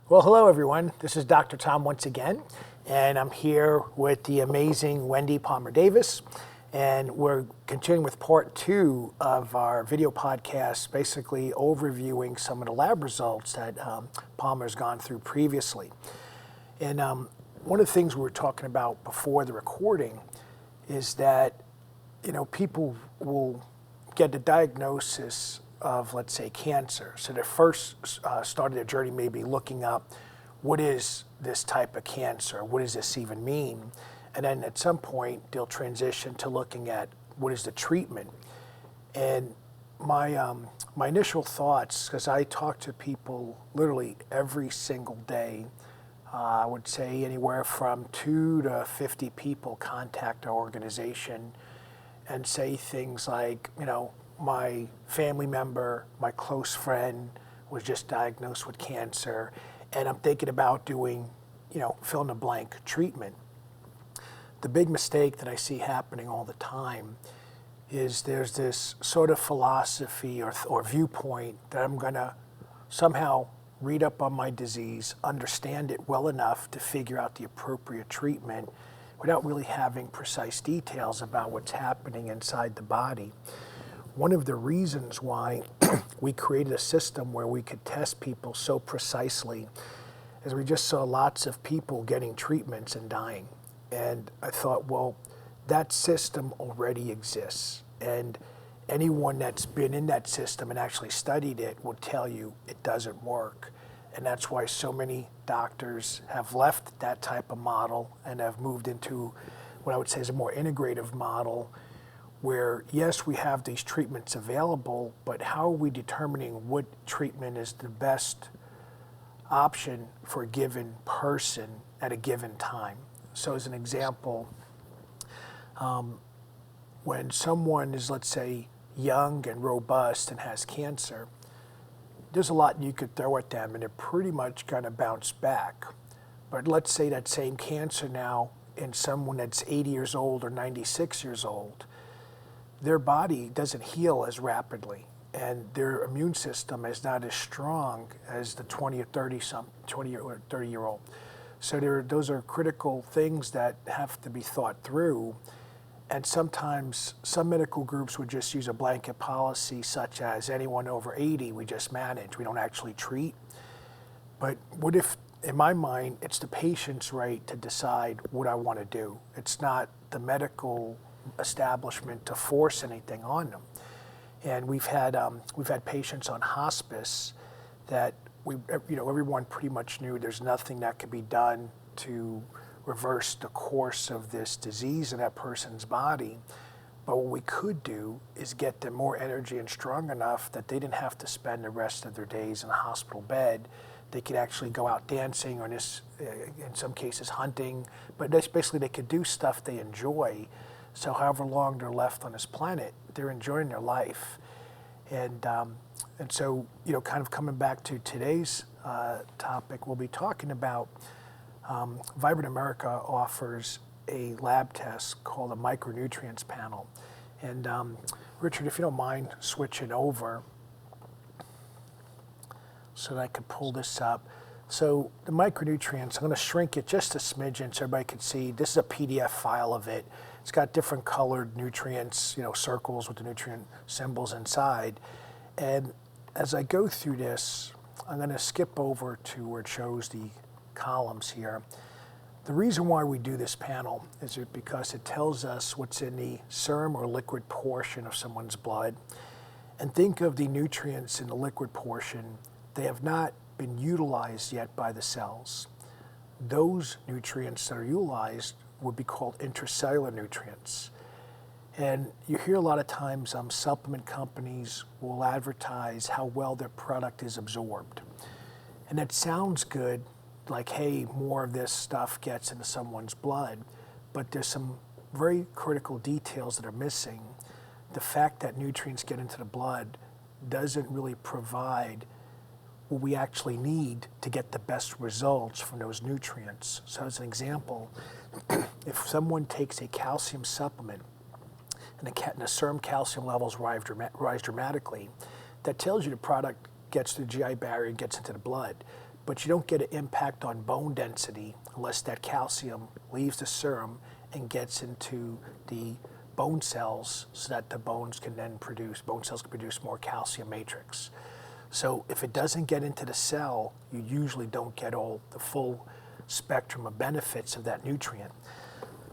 Well, hello everyone. This is Dr. Tom once again, and I'm here with the amazing Wendy Palmer-Davis, and we're continuing with part 2 of our video podcast, basically overviewing some of the lab results that Palmer's gone through previously. And one of the things we were talking about before the recording is that, people will get the diagnosis of, let's say, cancer. So they first started their journey maybe looking up, what is this type of cancer? What does this even mean? And then at some point, they'll transition to looking at what is the treatment. And my initial thoughts, because I talk to people literally every single day, I would say anywhere from 2 to 50 people contact our organization and say things like, my family member, my close friend was just diagnosed with cancer, and I'm thinking about doing, fill in the blank treatment. The big mistake that I see happening all the time is there's this sort of philosophy or viewpoint that I'm gonna somehow read up on my disease, understand it well enough to figure out the appropriate treatment without really having precise details about what's happening inside the body. One of the reasons why we created a system where we could test people so precisely is we just saw lots of people getting treatments and dying. And I thought, well, that system already exists. And anyone that's been in that system and actually studied it will tell you it doesn't work. And that's why so many doctors have left that type of model and have moved into what I would say is a more integrative model, where yes, we have these treatments available, but how are we determining what treatment is the best option for a given person at a given time? So as an example, when someone is, let's say, young and robust and has cancer, there's a lot you could throw at them and they're pretty much gonna bounce back. But let's say that same cancer now in someone that's 80 years old or 96 years old, their body doesn't heal as rapidly, and their immune system is not as strong as the 20 or 30 year old. So those are critical things that have to be thought through. And sometimes some medical groups would just use a blanket policy, such as anyone over 80, we just manage, we don't actually treat. But what if, in my mind, it's the patient's right to decide what I want to do? It's not the medical establishment to force anything on them. And we've had patients on hospice that everyone pretty much knew there's nothing that could be done to reverse the course of this disease in that person's body. But what we could do is get them more energy and strong enough that they didn't have to spend the rest of their days in a hospital bed. They could actually go out dancing, or in some cases hunting, but basically they could do stuff they enjoy. So however long they're left on this planet, they're enjoying their life. And so, kind of coming back to today's topic, we'll be talking about Vibrant America offers a lab test called a micronutrients panel. And Richard, if you don't mind switching over so that I could pull this up. So the micronutrients, I'm going to shrink it just a smidgen so everybody can see. This is a PDF file of it. It's got different colored nutrients, circles with the nutrient symbols inside. And as I go through this, I'm going to skip over to where it shows the columns here. The reason why we do this panel is because it tells us what's in the serum or liquid portion of someone's blood. And think of the nutrients in the liquid portion. They have not been utilized yet by the cells. Those nutrients that are utilized would be called intracellular nutrients. And you hear a lot of times supplement companies will advertise how well their product is absorbed. And that sounds good, like, hey, more of this stuff gets into someone's blood, but there's some very critical details that are missing. The fact that nutrients get into the blood doesn't really provide what we actually need to get the best results from those nutrients. So as an example, if someone takes a calcium supplement and the serum calcium levels rise dramatically, that tells you the product gets through the GI barrier and gets into the blood. but you don't get an impact on bone density unless that calcium leaves the serum and gets into the bone cells so that the bone cells can produce more calcium matrix. So if it doesn't get into the cell, you usually don't get all the full spectrum of benefits of that nutrient.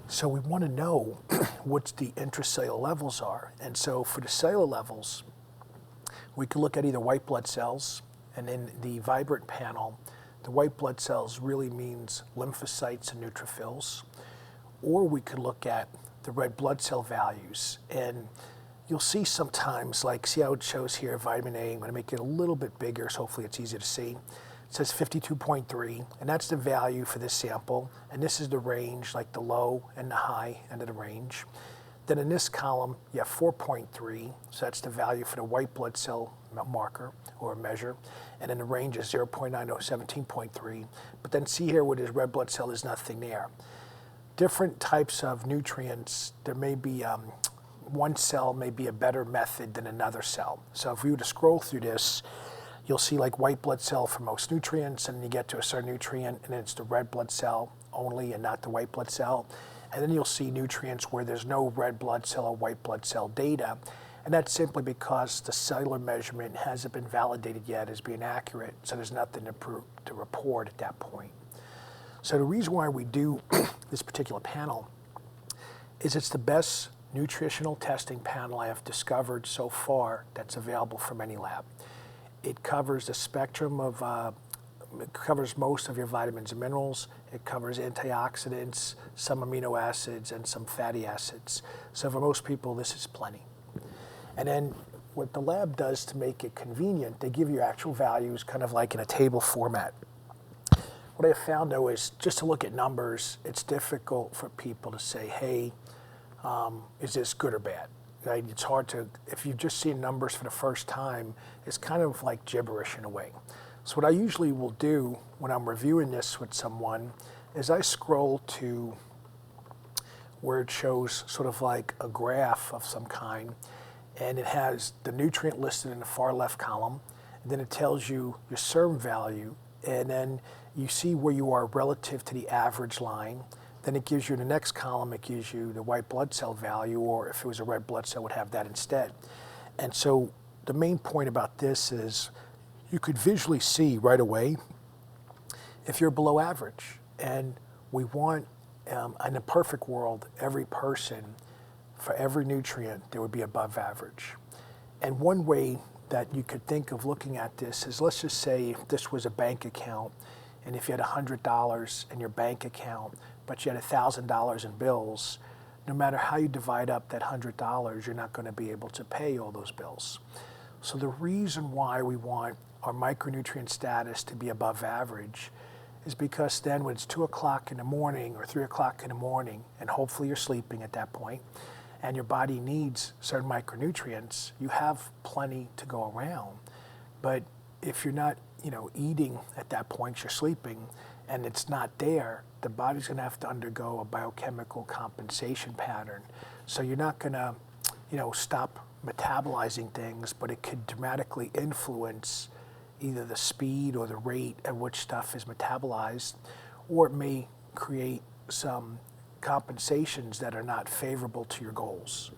So we want to know what the intracellular levels are. And so for the cellular levels, we can look at either white blood cells, and in the vibrant panel, the white blood cells really means lymphocytes and neutrophils, or we could look at the red blood cell values. And you'll see sometimes, like, see how it shows here, vitamin A. I'm going to make it a little bit bigger, so hopefully it's easier to see. It says 52.3, and that's the value for this sample. And this is the range, like the low and the high end of the range. Then in this column, you have 4.3, so that's the value for the white blood cell marker or measure. And then the range is 0.90, 17.3. But then see here where this red blood cell, there's nothing there. Different types of nutrients, there may be one cell may be a better method than another cell. So if we were to scroll through this, you'll see like white blood cell for most nutrients, and then you get to a certain nutrient, and then it's the red blood cell only and not the white blood cell. And then you'll see nutrients where there's no red blood cell or white blood cell data. And that's simply because the cellular measurement hasn't been validated yet as being accurate, so there's nothing to report at that point. So the reason why we do this particular panel is it's the best nutritional testing panel I have discovered so far that's available from any lab. It covers the spectrum of, it covers most of your vitamins and minerals. It covers antioxidants, some amino acids, and some fatty acids. So for most people, this is plenty. And then what the lab does to make it convenient, they give you actual values kind of like in a table format. What I have found though is just to look at numbers, it's difficult for people to say, hey, is this good or bad? Right? It's hard to, if you've just seen numbers for the first time, it's kind of like gibberish in a way. So what I usually will do when I'm reviewing this with someone is I scroll to where it shows sort of like a graph of some kind, and it has the nutrient listed in the far left column, and then it tells you your serum value, and then you see where you are relative to the average line. Then it gives you in the next column, it gives you the white blood cell value, or if it was a red blood cell, would have that instead. And so the main point about this is you could visually see right away if you're below average. And we want, in a perfect world, every person, for every nutrient, there would be above average. And one way that you could think of looking at this is, let's just say if this was a bank account, and if you had $100 in your bank account, but you had $1,000 in bills, no matter how you divide up that $100, you're not going to be able to pay all those bills. So the reason why we want our micronutrient status to be above average is because then when it's 2 o'clock in the morning or 3 o'clock in the morning, and hopefully you're sleeping at that point, and your body needs certain micronutrients, you have plenty to go around. But if you're not, eating at that point, you're sleeping, and it's not there, the body's going to have to undergo a biochemical compensation pattern. So you're not going to, stop metabolizing things, but it could dramatically influence either the speed or the rate at which stuff is metabolized, or it may create some compensations that are not favorable to your goals.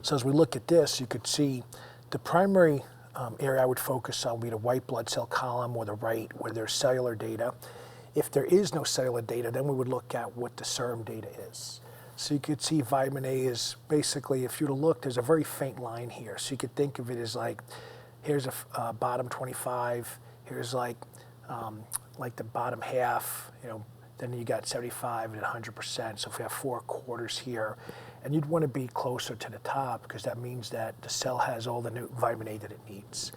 So as we look at this, you could see the primary area I would focus on would be the white blood cell column or the right, where there's cellular data. If there is no cellular data, then we would look at what the serum data is. So you could see vitamin A is basically, if you were to look, there's a very faint line here. So you could think of it as like, here's a bottom 25, here's like the bottom half, then you got 75 and 100%. So if we have 4 quarters here, and you'd want to be closer to the top because that means that the cell has all the new vitamin A that it needs.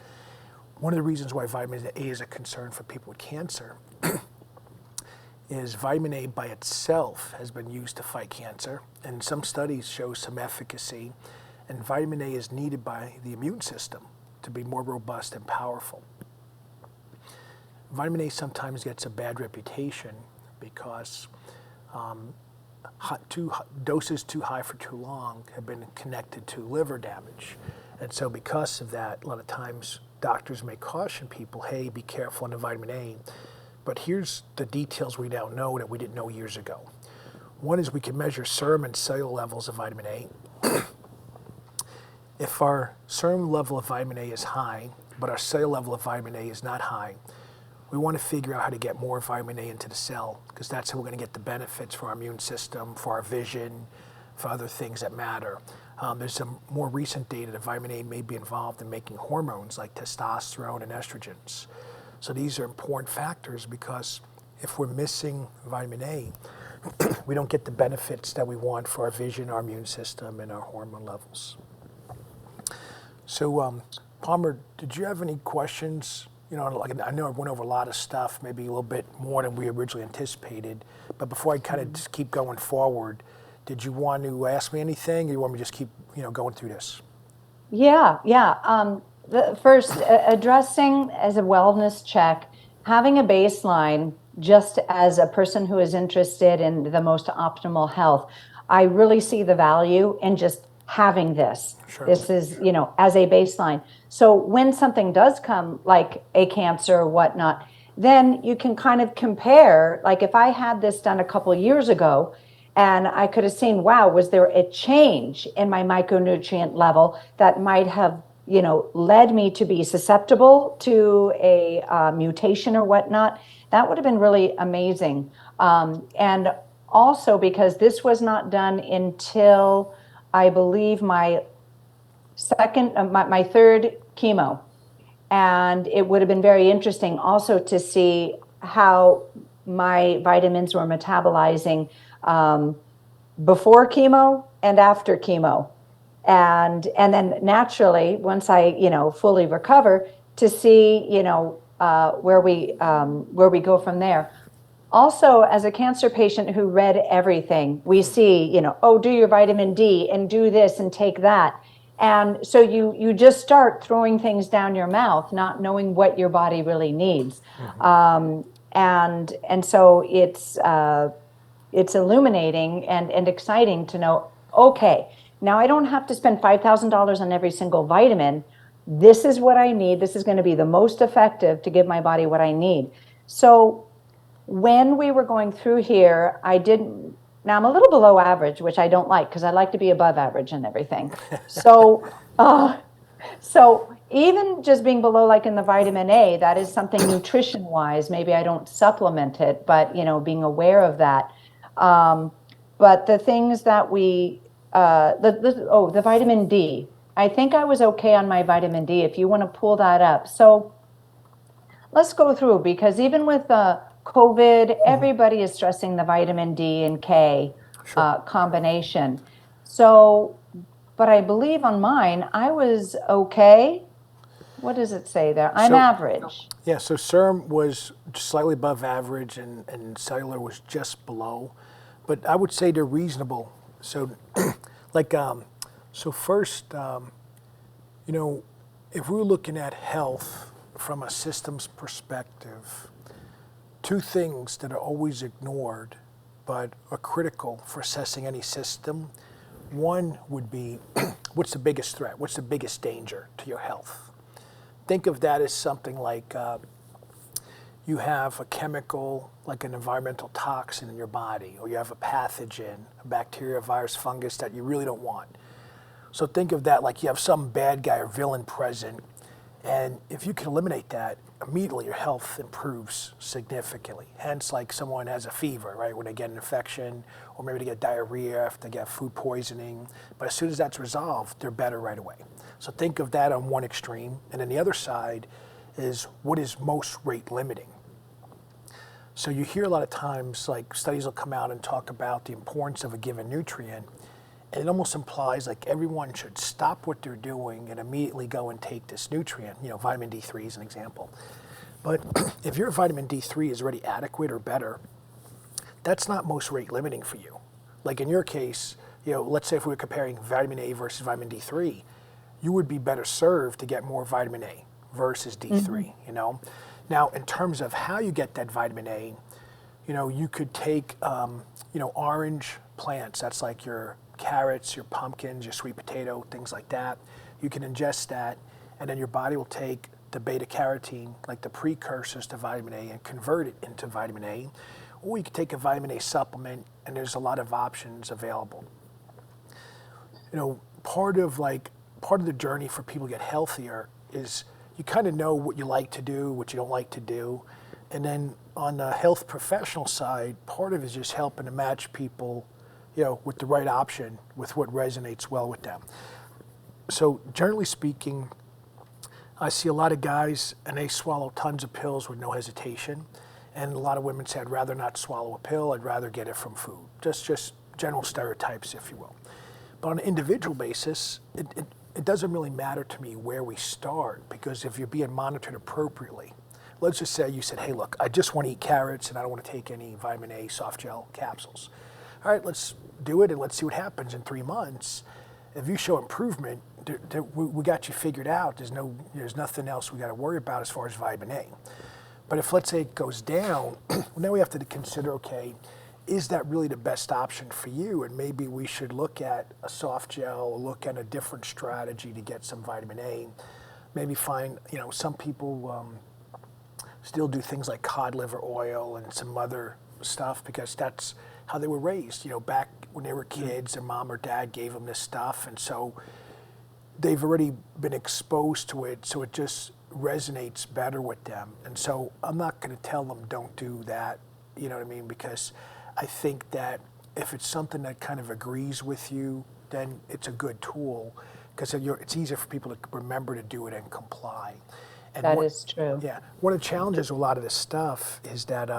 One of the reasons why vitamin A is a concern for people with cancer is vitamin A by itself has been used to fight cancer, and some studies show some efficacy, and vitamin A is needed by the immune system to be more robust and powerful. Vitamin A sometimes gets a bad reputation because doses too high for too long have been connected to liver damage. And so because of that, a lot of times doctors may caution people, hey, be careful on the vitamin A. But here's the details we now know that we didn't know years ago. One is we can measure serum and cellular levels of vitamin A. If our serum level of vitamin A is high, but our cellular level of vitamin A is not high, we want to figure out how to get more vitamin A into the cell, because that's how we're going to get the benefits for our immune system, for our vision, for other things that matter. There's some more recent data that vitamin A may be involved in making hormones like testosterone and estrogens. So these are important factors, because if we're missing vitamin A, we don't get the benefits that we want for our vision, our immune system, and our hormone levels. So, Palmer, did you have any questions? You know, like, I know I went over a lot of stuff, maybe a little bit more than we originally anticipated. But before I kind of just keep going forward, did you want to ask me anything, or you want me to just keep, going through this? Yeah. The first, addressing as a wellness check, having a baseline just as a person who is interested in the most optimal health. I really see the value in just having this. Sure. This is, as a baseline. So when something does come, like a cancer or whatnot, then you can kind of compare, like if I had this done a couple of years ago, and I could have seen, wow, was there a change in my micronutrient level that might have, led me to be susceptible to a mutation or whatnot? That would have been really amazing. And also because this was not done until I believe my third chemo. And it would have been very interesting also to see how my vitamins were metabolizing before chemo and after chemo. And then naturally, once I, fully recover, to see, where we go from there. Also, as a cancer patient who read everything, we see, do your vitamin D and do this and take that. And so you just start throwing things down your mouth, not knowing what your body really needs. Mm-hmm. And so it's illuminating and exciting to know, okay, now I don't have to spend $5,000 on every single vitamin. This is what I need. This is going to be the most effective to give my body what I need. So when we were going through here, now I'm a little below average, which I don't like, because I like to be above average and everything. So even just being below, like in the vitamin A, that is something nutrition wise, maybe I don't supplement it, but being aware of that. But the things that the vitamin D, I think I was okay on my vitamin D, if you want to pull that up. So let's go through, because even with COVID, everybody is stressing the vitamin D and K combination. So, but I believe on mine, I was okay. What does it say there? I'm average. Yeah, so serum was slightly above average, and cellular was just below. But I would say they're reasonable. So, first, if we're looking at health from a systems perspective, two things that are always ignored but are critical for assessing any system. One would be, what's the biggest threat? What's the biggest danger to your health? Think of that as something like you have a chemical, like an environmental toxin in your body, or you have a pathogen, a bacteria, virus, fungus that you really don't want. So think of that like you have some bad guy or villain present, and if you can eliminate that, immediately your health improves significantly. Hence, like someone has a fever, right, when they get an infection, or maybe they get diarrhea if they get food poisoning. But as soon as that's resolved, they're better right away. So think of that on one extreme. And then the other side is what is most rate limiting. So you hear a lot of times, like studies will come out and talk about the importance of a given nutrient, and it almost implies like everyone should stop what they're doing and immediately go and take this nutrient. Vitamin D3 is an example. But if your vitamin D3 is already adequate or better, that's not most rate limiting for you. Like in your case, let's say if we were comparing vitamin A versus vitamin D3, you would be better served to get more vitamin A versus D3, Now, in terms of how you get that vitamin A, you could take, orange plants. That's like your carrots, your pumpkins, your sweet potato, things like that. You can ingest that, and then your body will take the beta carotene, like the precursors to vitamin A, and convert it into vitamin A. Or you could take a vitamin A supplement, and there's a lot of options available. You know, part of the journey for people to get healthier is you kind of know what you like to do, what you don't like to do. And then on the health professional side, part of it is just helping to match people, you know, with the right option, with what resonates well with them. So generally speaking, I see a lot of guys and they swallow tons of pills with no hesitation. And a lot of women say, I'd rather not swallow a pill, I'd rather get it from food. Just general stereotypes, if you will. But on an individual basis, it doesn't really matter to me where we start, because if you're being monitored appropriately, let's just say you said, hey, look, I just want to eat carrots and I don't want to take any vitamin A soft gel capsules. All right, let's do it and let's see what happens in 3 months. If you show improvement, we got you figured out. There's nothing else we got to worry about as far as vitamin A. But if, let's say, it goes down, well, now we have to consider, okay, is that really the best option for you? And maybe we should look at a soft gel, or look at a different strategy to get some vitamin A. Maybe find, you know, some people still do things like cod liver oil and some other stuff because that's how they were raised. You know, back when they were kids, their mom or dad gave them this stuff, and so they've already been exposed to it, so it just resonates better with them. And so I'm not going to tell them don't do that, you know what I mean? Because I think that if it's something that kind of agrees with you, then it's a good tool, because it's easier for people to remember to do it and comply. And That is true. yeah, one of the challenges with a lot of this stuff is that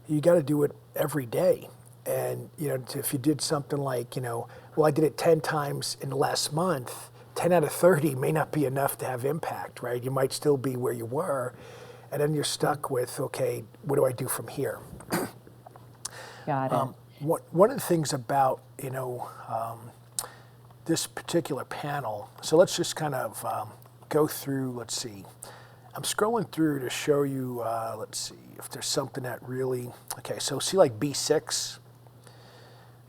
you got to do it every day. And, you know, if you did something like, you know, well, I did it 10 times in the last month, 10 out of 30 may not be enough to have impact, right? You might still be where you were, and then you're stuck with, okay, what do I do from here? Got it. One of the things about, you know, this particular panel, so let's just kind of go through, let's see. I'm scrolling through to show you, let's see, if there's something that really, okay, so see like B6,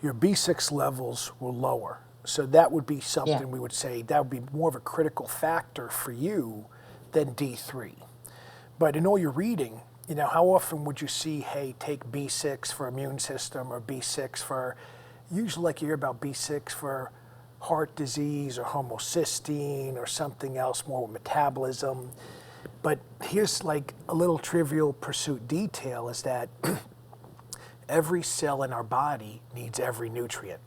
your B6 levels will lower. So that would be something we would say that would be more of a critical factor for you than D3. But in all your reading, you know, how often would you see, hey, take B6 for immune system, or B6 for, usually like you hear about B6 for heart disease or homocysteine or something else more with metabolism. But here's like a little trivial pursuit detail is that every cell in our body needs every nutrient.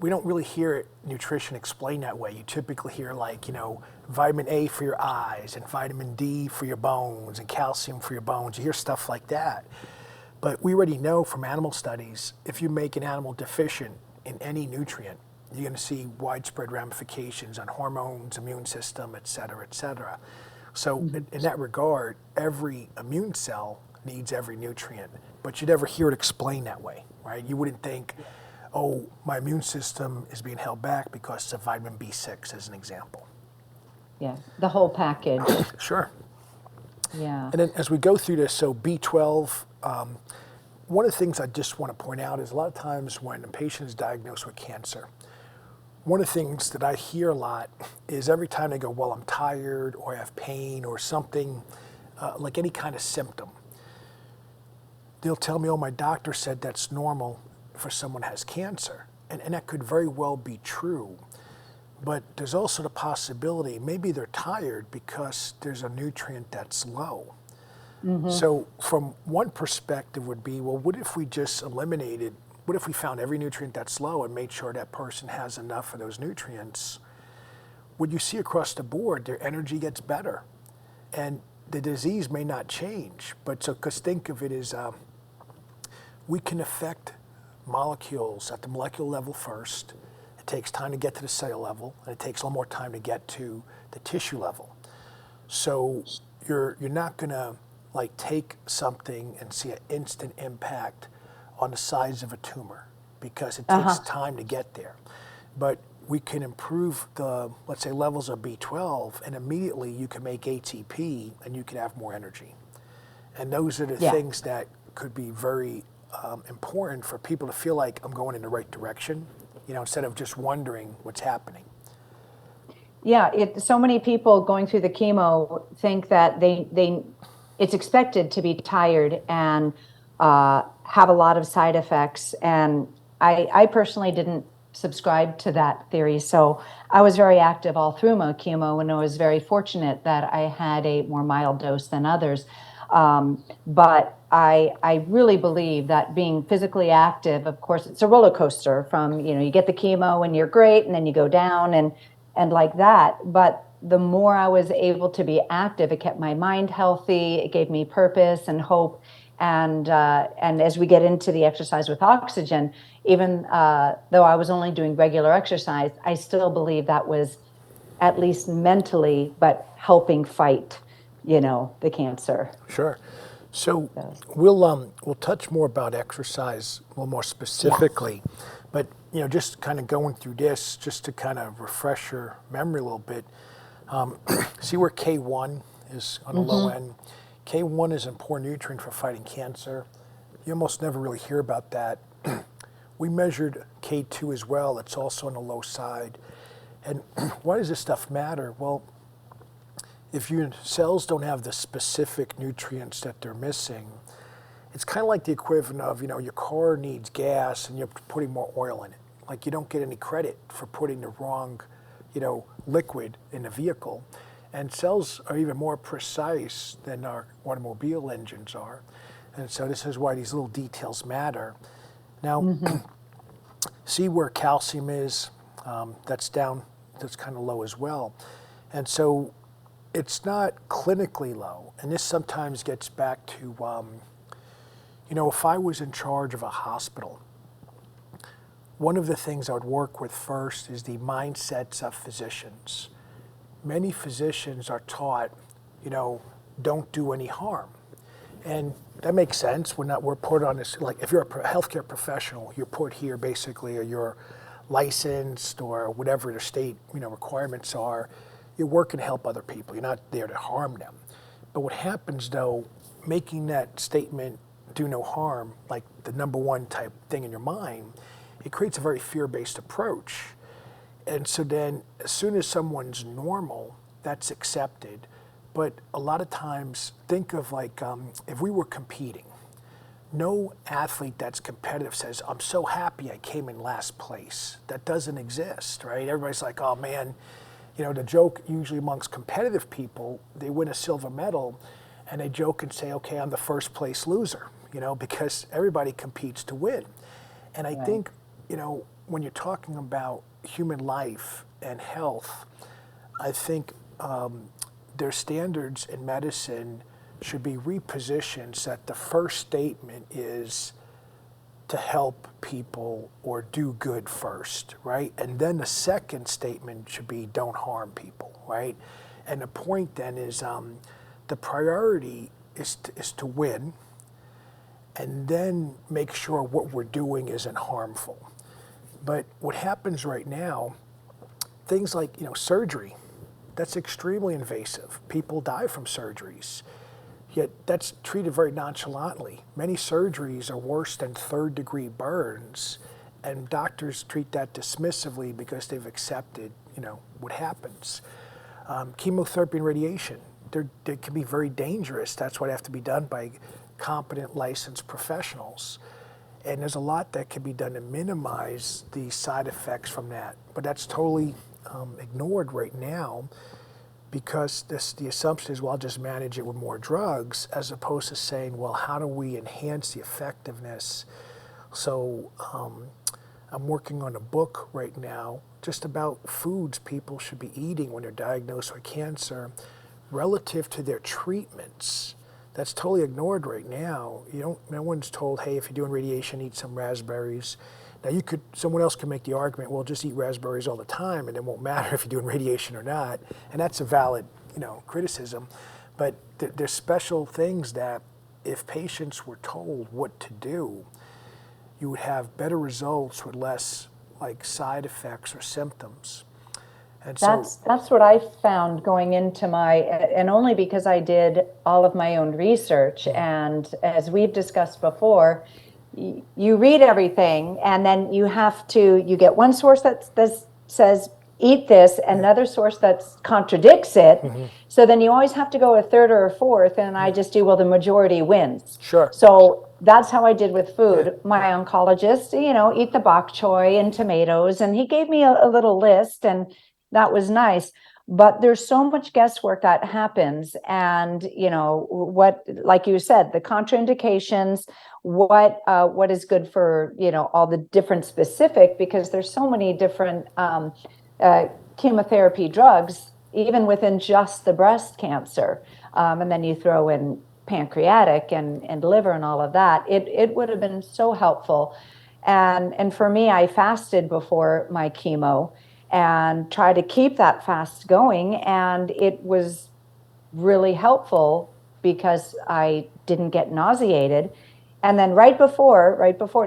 We don't really hear nutrition explained that way. You typically hear like, you know, vitamin A for your eyes and vitamin D for your bones and calcium for your bones. You hear stuff like that. But we already know from animal studies, if you make an animal deficient in any nutrient, you're going to see widespread ramifications on hormones, immune system, et cetera, et cetera. So in that regard, every immune cell needs every nutrient, but you never hear it explained that way, right? You wouldn't think, oh, my immune system is being held back because of vitamin B6 as an example. Yeah, the whole package. Sure. Yeah. And then as we go through this, so B12, one of the things I just want to point out is a lot of times when a patient is diagnosed with cancer, one of the things that I hear a lot is every time they go, well, I'm tired or I have pain or something, like any kind of symptom, they'll tell me, oh, my doctor said that's normal for someone who has cancer. And that could very well be true. But there's also the possibility maybe they're tired because there's a nutrient that's low. So from one perspective would be, well, what if we just eliminated, what if we found every nutrient that's low and made sure that person has enough of those nutrients? What you see across the board, their energy gets better. And the disease may not change, but so, because think of it as we can affect molecules at the molecular level first. It takes time to get to the cellular level, and it takes a little more time to get to the tissue level. So you're not gonna like take something and see an instant impact on the size of a tumor because it takes time to get there. But we can improve the, let's say, levels of B12, and immediately you can make ATP and you can have more energy. And those are the things that could be very important for people to feel like I'm going in the right direction, you know, instead of just wondering what's happening. Yeah, so many people going through the chemo think that it's expected to be tired and have a lot of side effects. And I personally didn't subscribe to that theory. So I was very active all through my chemo, and I was very fortunate that I had a more mild dose than others. But I really believe that being physically active, of course, it's a roller coaster from, you get the chemo and you're great, and then you go down and like that. But the more I was able to be active, it kept my mind healthy. It gave me purpose and hope. And as we get into the exercise with oxygen, even though I was only doing regular exercise, I still believe that was at least mentally, but helping fight, the cancer. Sure. So So, we'll touch more about exercise a little more yes. specifically, but just kind of going through this just to kind of refresh your memory a little bit. See where K1 is on the low Mm-hmm. end. K1 is an important nutrient for fighting cancer. You almost never really hear about that. We measured K2 as well. It's also on the low side. And why does this stuff matter? Well, if your cells don't have the specific nutrients that they're missing, it's kind of like the equivalent of, your car needs gas and you're putting more oil in it. Like you don't get any credit for putting the wrong, liquid in the vehicle. And cells are even more precise than our automobile engines are. And so this is why these little details matter. Now, Mm-hmm. see where calcium is, that's down, that's kind of low as well. And so it's not clinically low. And this sometimes gets back to, if I was in charge of a hospital, one of the things I would work with first is the mindsets of physicians. Many physicians are taught, don't do any harm. And that makes sense. We're put on this, like if you're a healthcare professional, you're put here basically, or you're licensed or whatever the state, requirements are. You work and help other people. You're not there to harm them. But what happens though, making that statement, do no harm, like the number one type thing in your mind, it creates a very fear-based approach. And so then as soon as someone's normal, that's accepted. But a lot of times, think of like if we were competing, no athlete that's competitive says, I'm so happy I came in last place. That doesn't exist, right? Everybody's like, oh man, the joke usually amongst competitive people, they win a silver medal and they joke and say, okay, I'm the first place loser, because everybody competes to win. And I Right. think, when you're talking about human life and health, I think their standards in medicine should be repositioned so that the first statement is to help people or do good first, right? And then the second statement should be don't harm people, right? And the point then is the priority is to win, and then make sure what we're doing isn't harmful. But what happens right now, things like surgery, that's extremely invasive. People die from surgeries, yet that's treated very nonchalantly. Many surgeries are worse than third-degree burns, and doctors treat that dismissively because they've accepted, what happens. Chemotherapy and radiation, they can be very dangerous. That's why they have to be done by competent, licensed professionals. And there's a lot that can be done to minimize the side effects from that. But that's totally ignored right now because the assumption is, well, I'll just manage it with more drugs, as opposed to saying, well, how do we enhance the effectiveness? So I'm working on a book right now just about foods people should be eating when they're diagnosed with cancer relative to their treatments. That's totally ignored right now. No one's told, hey, if you're doing radiation, eat some raspberries. Now someone else can make the argument, well, just eat raspberries all the time and it won't matter if you're doing radiation or not. And that's a valid, criticism. But there's special things that if patients were told what to do, you would have better results with less like side effects or symptoms. And so, That's what I found going into and only because I did all of my own research. And as we've discussed before, you read everything and then you get one source that says eat this, another source that contradicts it. So then you always have to go a third or a fourth. And I just do, well, the majority wins. Sure. So that's how I did with food. My oncologist, eat the bok choy and tomatoes. And he gave me a little list, and that was nice. But there's so much guesswork that happens. And, what, like you said, the contraindications, what is good for, all the different specific, because there's so many different chemotherapy drugs, even within just the breast cancer. And then you throw in pancreatic and liver and all of that. It would have been so helpful. And for me, I fasted before my chemo and try to keep that fast going. And it was really helpful because I didn't get nauseated. And then right before,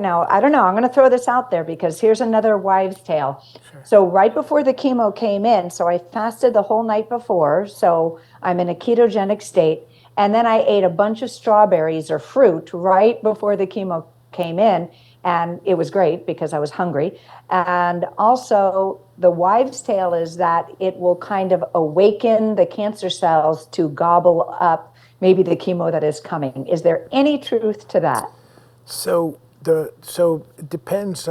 now, I don't know, I'm going to throw this out there because here's another wives' tale. Sure. So right before the chemo came in, so I fasted the whole night before. So I'm in a ketogenic state. And then I ate a bunch of strawberries or fruit right before the chemo came in. And it was great because I was hungry. And also, the wives' tale is that it will kind of awaken the cancer cells to gobble up maybe the chemo that is coming. Is there any truth to that? So it depends.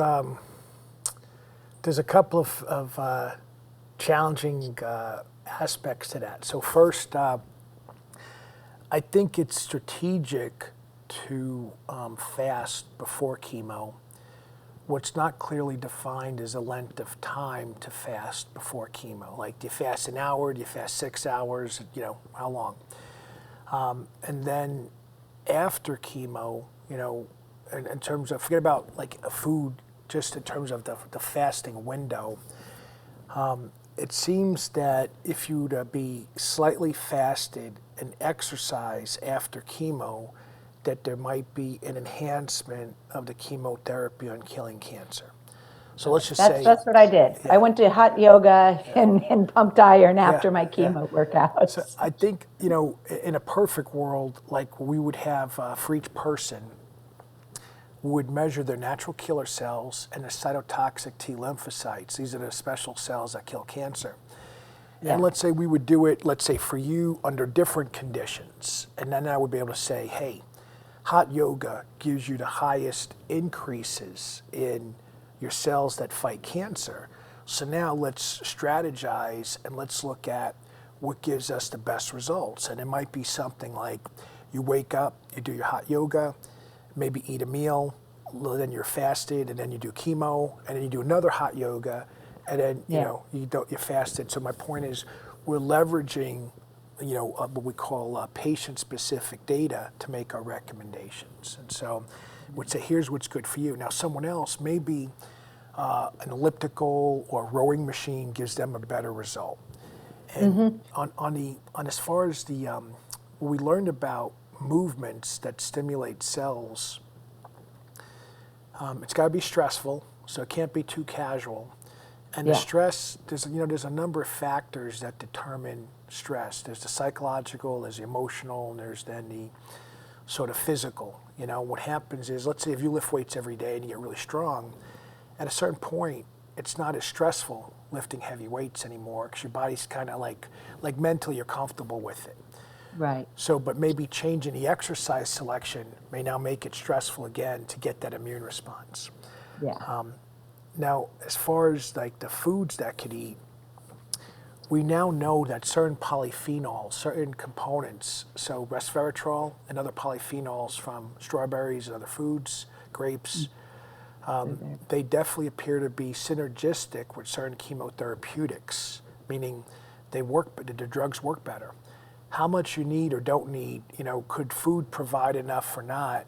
There's a couple of challenging aspects to that. So first, I think it's strategic to fast before chemo. What's not clearly defined is a length of time to fast before chemo. Like, do you fast an hour? Do you fast 6 hours? How long? And then after chemo, in terms of, forget about like a food, just in terms of the fasting window, it seems that if you were to be slightly fasted and exercise after chemo, that there might be an enhancement of the chemotherapy on killing cancer. So let's just say that's what I did. I went to hot yoga and pumped iron after my chemo workouts. So I think, in a perfect world, like we would have for each person, we would measure their natural killer cells and their cytotoxic T lymphocytes. These are the special cells that kill cancer. And let's say we would do it, let's say for you, under different conditions. And then I would be able to say, hey, hot yoga gives you the highest increases in your cells that fight cancer. So now let's strategize and let's look at what gives us the best results. And it might be something like you wake up, you do your hot yoga, maybe eat a meal, then you're fasted, and then you do chemo, and then you do another hot yoga, and then you fasted. So my point is, we're leveraging what we call patient-specific data to make our recommendations. And so would say, here's what's good for you. Now, someone else, maybe an elliptical or rowing machine gives them a better result. And on as far as the what we learned about movements that stimulate cells, it's got to be stressful, so it can't be too casual. And the stress, there's a number of factors that determine stress. There's the psychological, there's the emotional, and there's then the sort of physical. What happens is, let's say if you lift weights every day and you get really strong, at a certain point, it's not as stressful lifting heavy weights anymore because your body's kind of like mentally you're comfortable with it. Right. So, but maybe changing the exercise selection may now make it stressful again to get that immune response. Yeah. Now, as far as like the foods that could eat, we now know that certain polyphenols, certain components, so resveratrol and other polyphenols from strawberries and other foods, grapes, they definitely appear to be synergistic with certain chemotherapeutics, meaning the drugs work better. How much you need or don't need, could food provide enough or not?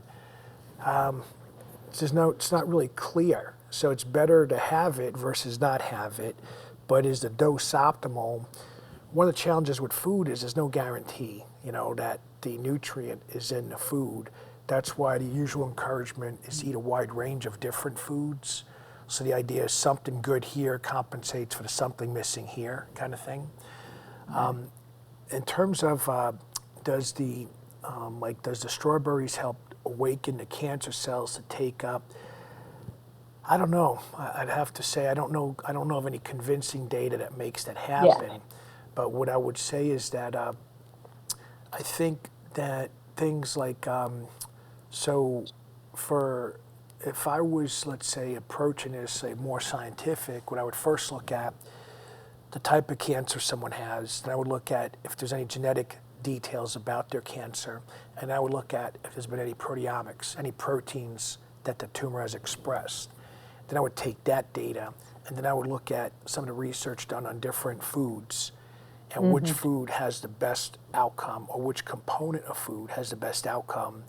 It's not really clear. So it's better to have it versus not have it. But is the dose optimal? One of the challenges with food is there's no guarantee, that the nutrient is in the food. That's why the usual encouragement is to eat a wide range of different foods. So the idea is something good here compensates for the something missing here kind of thing. In terms of does the strawberries help awaken the cancer cells to take up? I don't know. I'd have to say I don't know. I don't know of any convincing data that makes that Yeah. happen. But what I would say is that I think that things like so for if I was, let's say, approaching this say more scientific, what I would first look at the type of cancer someone has. Then I would look at if there's any genetic details about their cancer, and I would look at if there's been any proteomics, any proteins that the tumor has expressed. Then I would take that data, and then I would look at some of the research done on different foods and which food has the best outcome, or which component of food has the best outcome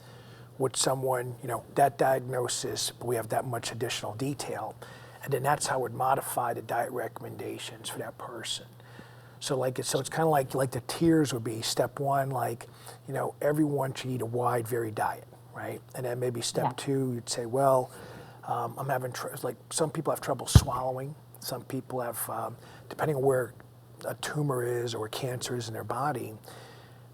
with someone, that diagnosis, but we have that much additional detail. And then that's how I would modify the diet recommendations for that person. So it's kind of like the tiers would be step one, everyone should eat a wide, varied diet, right? And then maybe step two, you'd say, well, I'm having some people have trouble swallowing. Some people have, depending on where a tumor is or where cancer is in their body,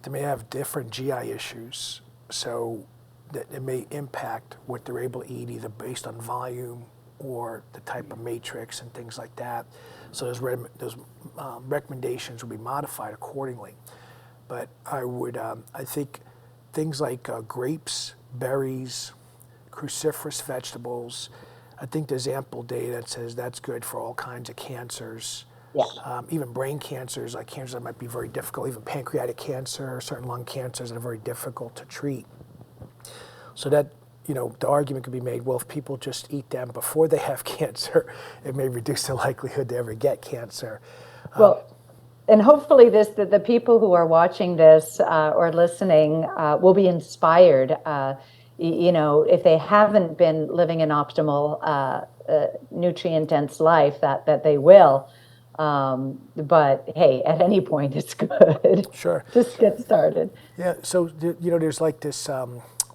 they may have different GI issues. So that it may impact what they're able to eat, either based on volume or the type of matrix and things like that. So those recommendations will be modified accordingly. But I think things like grapes, berries, cruciferous vegetables, I think there's ample data that says that's good for all kinds of cancers. Yeah. Even brain cancers, like cancers that might be very difficult, even pancreatic cancer, certain lung cancers that are very difficult to treat. So that, the argument could be made, well, if people just eat them before they have cancer, it may reduce the likelihood they ever get cancer. Well, and hopefully the people who are watching this or listening will be inspired. If they haven't been living an optimal, nutrient-dense life, that they will. But hey, at any point, it's good. Sure. Just get started. Yeah, so, there's like this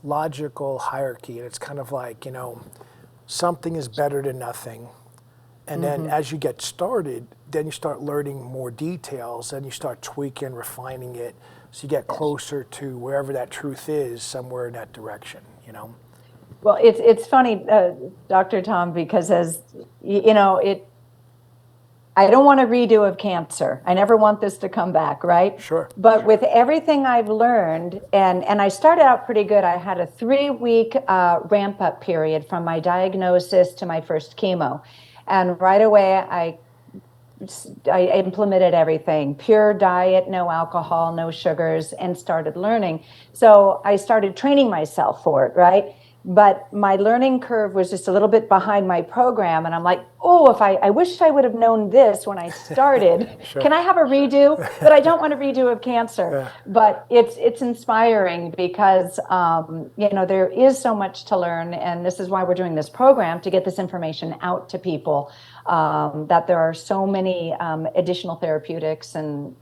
logical hierarchy, and it's kind of like, something is better than nothing. And then as you get started, then you start learning more details, and you start tweaking, refining it, so you get closer to wherever that truth is, somewhere in that direction, Well, it's funny, Dr. Tom, because as I don't want a redo of cancer. I never want this to come back, right? Sure. But with everything I've learned, and I started out pretty good. I had a 3-week ramp-up period from my diagnosis to my first chemo. And right away, I implemented everything, pure diet, no alcohol, no sugars, and started learning. So I started training myself for it, right? But my learning curve was just a little bit behind my program. And I'm like, oh, if I wish I would have known this when I started. Sure. Can I have a redo? But I don't want a redo of cancer. Yeah. But it's inspiring because, there is so much to learn. And this is why we're doing this program, to get this information out to people, that there are so many additional therapeutics and,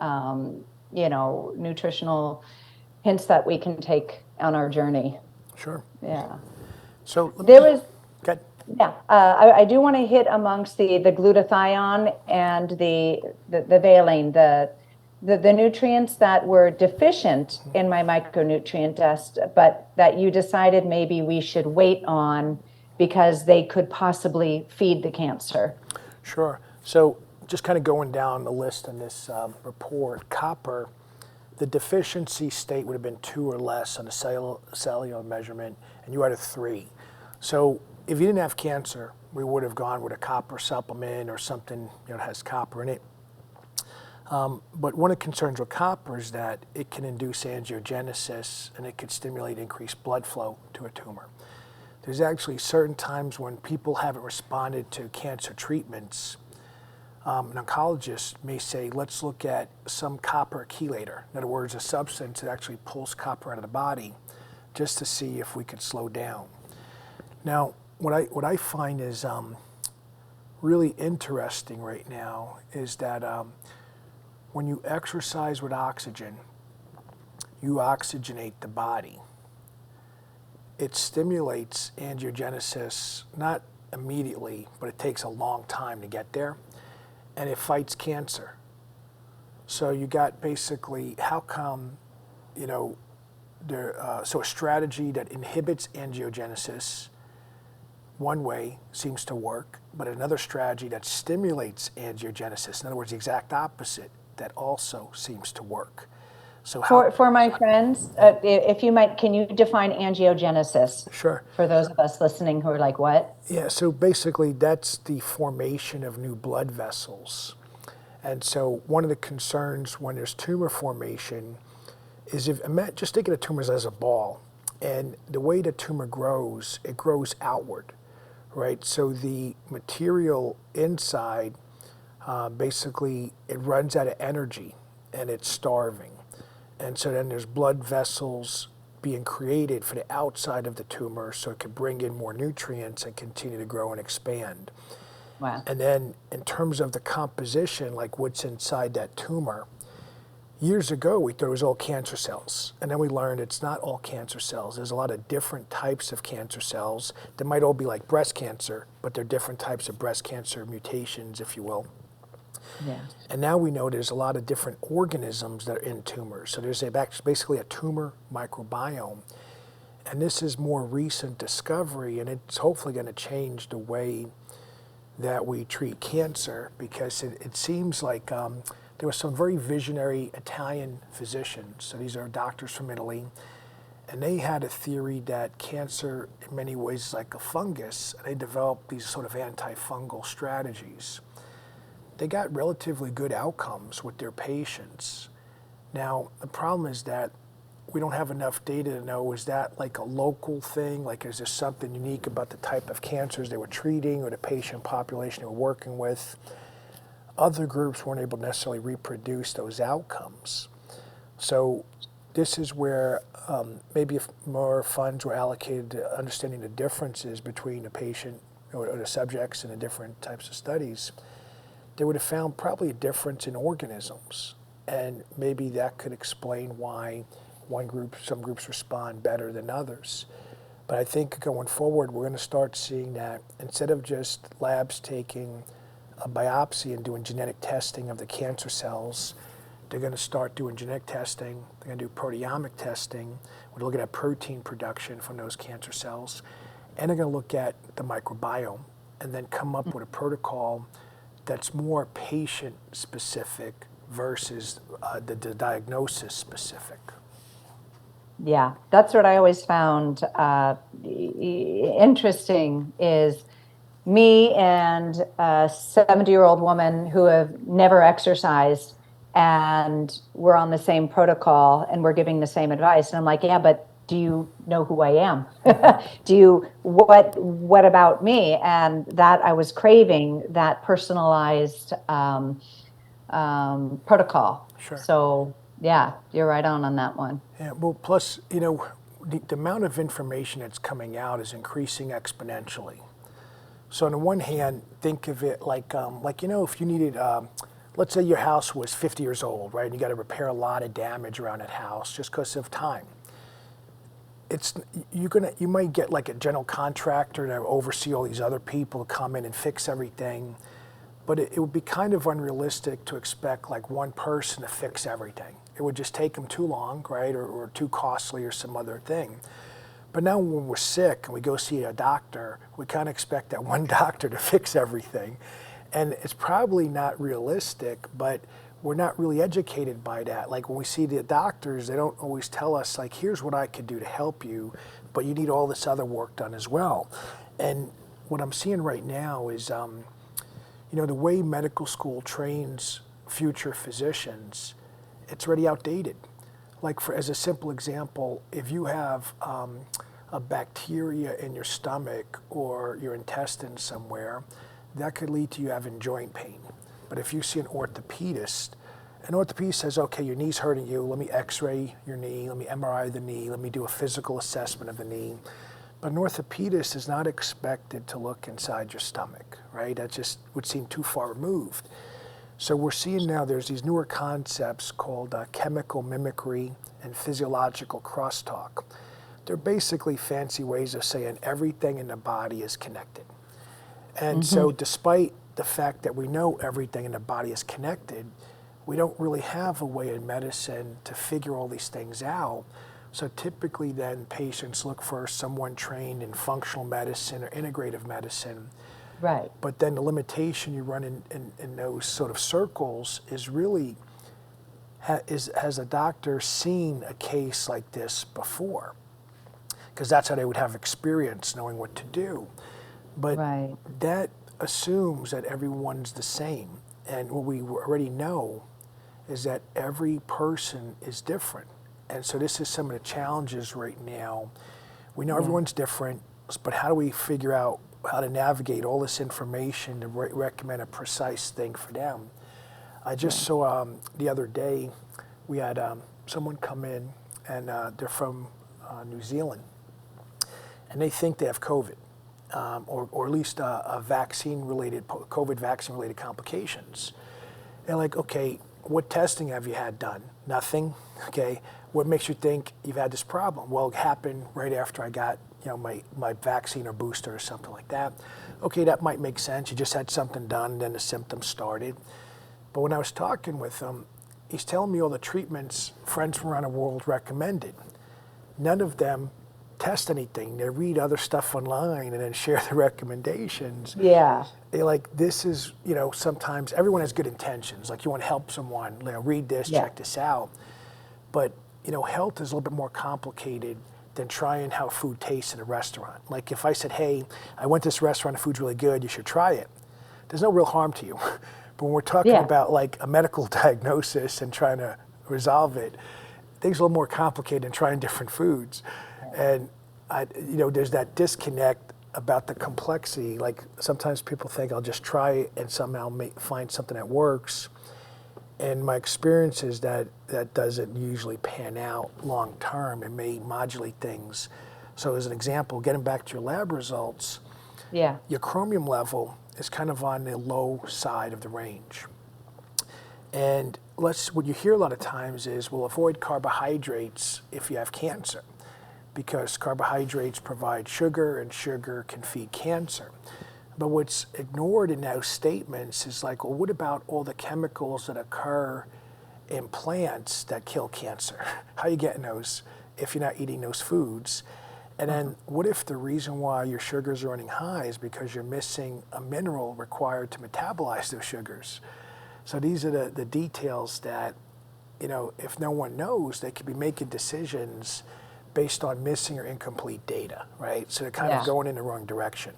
nutritional hints that we can take on our journey. Sure. Yeah. So There was, good. yeah, I do want to hit amongst the glutathione and the valine, the nutrients that were deficient in my micronutrient test, but that you decided maybe we should wait on because they could possibly feed the cancer. Sure. So just kind of going down the list in this report, copper, the deficiency state would have been 2 or less on the cellular measurement, and you had a 3. So if you didn't have cancer, we would have gone with a copper supplement or something that has copper in it. But one of the concerns with copper is that it can induce angiogenesis, and it could stimulate increased blood flow to a tumor. There's actually certain times when people haven't responded to cancer treatments. An oncologist may say, let's look at some copper chelator. In other words, a substance that actually pulls copper out of the body, just to see if we could slow down. Now, what I find is really interesting right now is that when you exercise with oxygen, you oxygenate the body. It stimulates angiogenesis, not immediately, but it takes a long time to get there. And it fights cancer. So you got basically, how come, so a strategy that inhibits angiogenesis one way seems to work, but another strategy that stimulates angiogenesis, in other words, the exact opposite, that also seems to work. So For my friends, if you might, can you define angiogenesis Sure. for those of us listening who are like, what? Yeah, so basically that's the formation of new blood vessels. And so one of the concerns when there's tumor formation is just think of the tumors as a ball. And the way the tumor grows, it grows outward, right? So the material inside, basically, it runs out of energy and it's starving. And so then there's blood vessels being created for the outside of the tumor so it can bring in more nutrients and continue to grow and expand. Wow. And then in terms of the composition, like what's inside that tumor, years ago we thought it was all cancer cells. And then we learned it's not all cancer cells. There's a lot of different types of cancer cells that might all be like breast cancer, but they're different types of breast cancer mutations, if you will. Yeah. And now we know there's a lot of different organisms that are in tumors. So there's basically a tumor microbiome. And this is more recent discovery, and it's hopefully going to change the way that we treat cancer, because it seems like there were some very visionary Italian physicians. So these are doctors from Italy. And they had a theory that cancer in many ways is like a fungus. And they developed these sort of antifungal strategies. They got relatively good outcomes with their patients. Now, the problem is that we don't have enough data to know, is that like a local thing? Like, is there something unique about the type of cancers they were treating or the patient population they were working with? Other groups weren't able to necessarily reproduce those outcomes. So this is where maybe if more funds were allocated to understanding the differences between the patient or the subjects in the different types of studies, they would have found probably a difference in organisms. And maybe that could explain why some groups respond better than others. But I think going forward, we're going to start seeing that instead of just labs taking a biopsy and doing genetic testing of the cancer cells, they're going to start doing genetic testing, they're going to do proteomic testing, we're looking at protein production from those cancer cells, and they're going to look at the microbiome and then come up with a protocol that's more patient specific versus the diagnosis specific. Yeah, that's what I always found interesting is me and a 70-year-old woman who have never exercised, and we're on the same protocol and we're giving the same advice. And I'm like, yeah, but do you know who I am? What about me? And that I was craving that personalized protocol. Sure. So yeah, you're right on that one. Yeah, well, plus, the amount of information that's coming out is increasing exponentially. So on the one hand, think of it like if you needed, let's say your house was 50 years old, right? And you got to repair a lot of damage around that house just because of time. You might get like a general contractor to oversee all these other people to come in and fix everything, but it would be kind of unrealistic to expect like one person to fix everything. It would just take them too long, right, or too costly or some other thing. But now when we're sick and we go see a doctor, we kind of expect that one doctor to fix everything. And it's probably not realistic, but we're not really educated by that. Like when we see the doctors, they don't always tell us like, here's what I could do to help you, but you need all this other work done as well. And what I'm seeing right now is, the way medical school trains future physicians, it's already outdated. Like as a simple example, if you have a bacteria in your stomach or your intestines somewhere, that could lead to you having joint pain. But if you see an orthopedist says, okay, your knee's hurting you, let me x-ray your knee, let me MRI the knee, let me do a physical assessment of the knee. But an orthopedist is not expected to look inside your stomach, right? That just would seem too far removed. So we're seeing now there's these newer concepts called chemical mimicry and physiological crosstalk. They're basically fancy ways of saying everything in the body is connected. And so despite the fact that we know everything in the body is connected, we don't really have a way in medicine to figure all these things out. So typically then patients look for someone trained in functional medicine or integrative medicine. Right. But then the limitation you run in those sort of circles is really, has a doctor seen a case like this before? Because that's how they would have experience knowing what to do. But Right. that assumes that everyone's the same. And what we already know is that every person is different. And so this is some of the challenges right now. We know everyone's different, but how do we figure out how to navigate all this information to recommend a precise thing for them? I just saw the other day, we had someone come in, and they're from New Zealand, and they think they have COVID, or at least a vaccine-related, COVID vaccine-related complications. They're like, okay, what testing have you had done? Nothing. Okay, what makes you think you've had this problem? Well, it happened right after I got, my vaccine or booster or something like that. Okay, that might make sense. You just had something done, then the symptoms started. But when I was talking with him, he's telling me all the treatments friends from around the world recommended. None of them test anything. They read other stuff online and then share the recommendations. Yeah. They like, this is, sometimes everyone has good intentions. Like you want to help someone, read this, check this out. But, health is a little bit more complicated than trying how food tastes in a restaurant. Like if I said, hey, I went to this restaurant, the food's really good, you should try it. There's no real harm to you. But when we're talking about like a medical diagnosis and trying to resolve it, things are a little more complicated than trying different foods. And there's that disconnect about the complexity. Like sometimes people think I'll just try it and somehow find something that works. And my experience is that doesn't usually pan out long term. It may modulate things. So as an example, getting back to your lab results, your chromium level is kind of on the low side of the range. And what you hear a lot of times is, well, avoid carbohydrates if you have cancer, because carbohydrates provide sugar and sugar can feed cancer. But what's ignored in those statements is like, well, what about all the chemicals that occur in plants that kill cancer? How are you getting those if you're not eating those foods? And then what if the reason why your sugars are running high is because you're missing a mineral required to metabolize those sugars? So these are the details that, if no one knows, they could be making decisions based on missing or incomplete data, right? So they're kind of going in the wrong direction.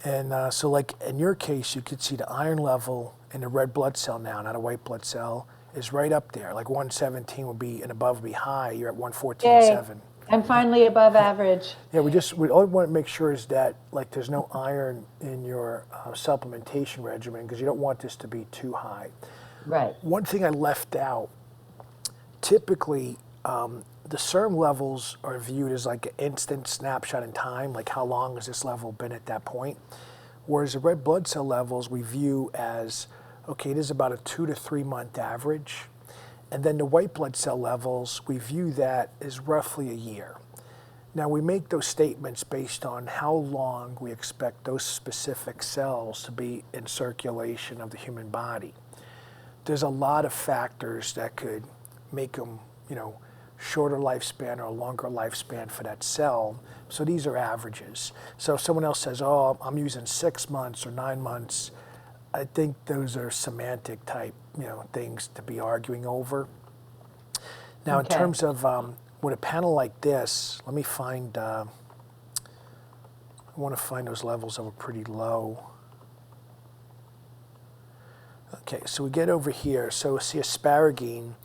And so like in your case, you could see the iron level in the red blood cell now, not a white blood cell, is right up there. Like 117 would be, and above would be high. You're at 114.7. I'm finally above average. Yeah, we all want to make sure is that like there's no iron in your supplementation regimen, because you don't want this to be too high. Right. One thing I left out, typically the serum levels are viewed as like an instant snapshot in time, like how long has this level been at that point? Whereas the red blood cell levels we view as, okay, it is about a 2 to 3 month average. And then the white blood cell levels, we view that as roughly a year. Now we make those statements based on how long we expect those specific cells to be in circulation of the human body. There's a lot of factors that could make them, shorter lifespan or a longer lifespan for that cell. So these are averages. So if someone else says, oh, I'm using 6 months or 9 months, I think those are semantic type, things to be arguing over. Now, in terms of with a panel like this, let me find, I want to find those levels that were pretty low. Okay, so we get over here. So we see asparagine.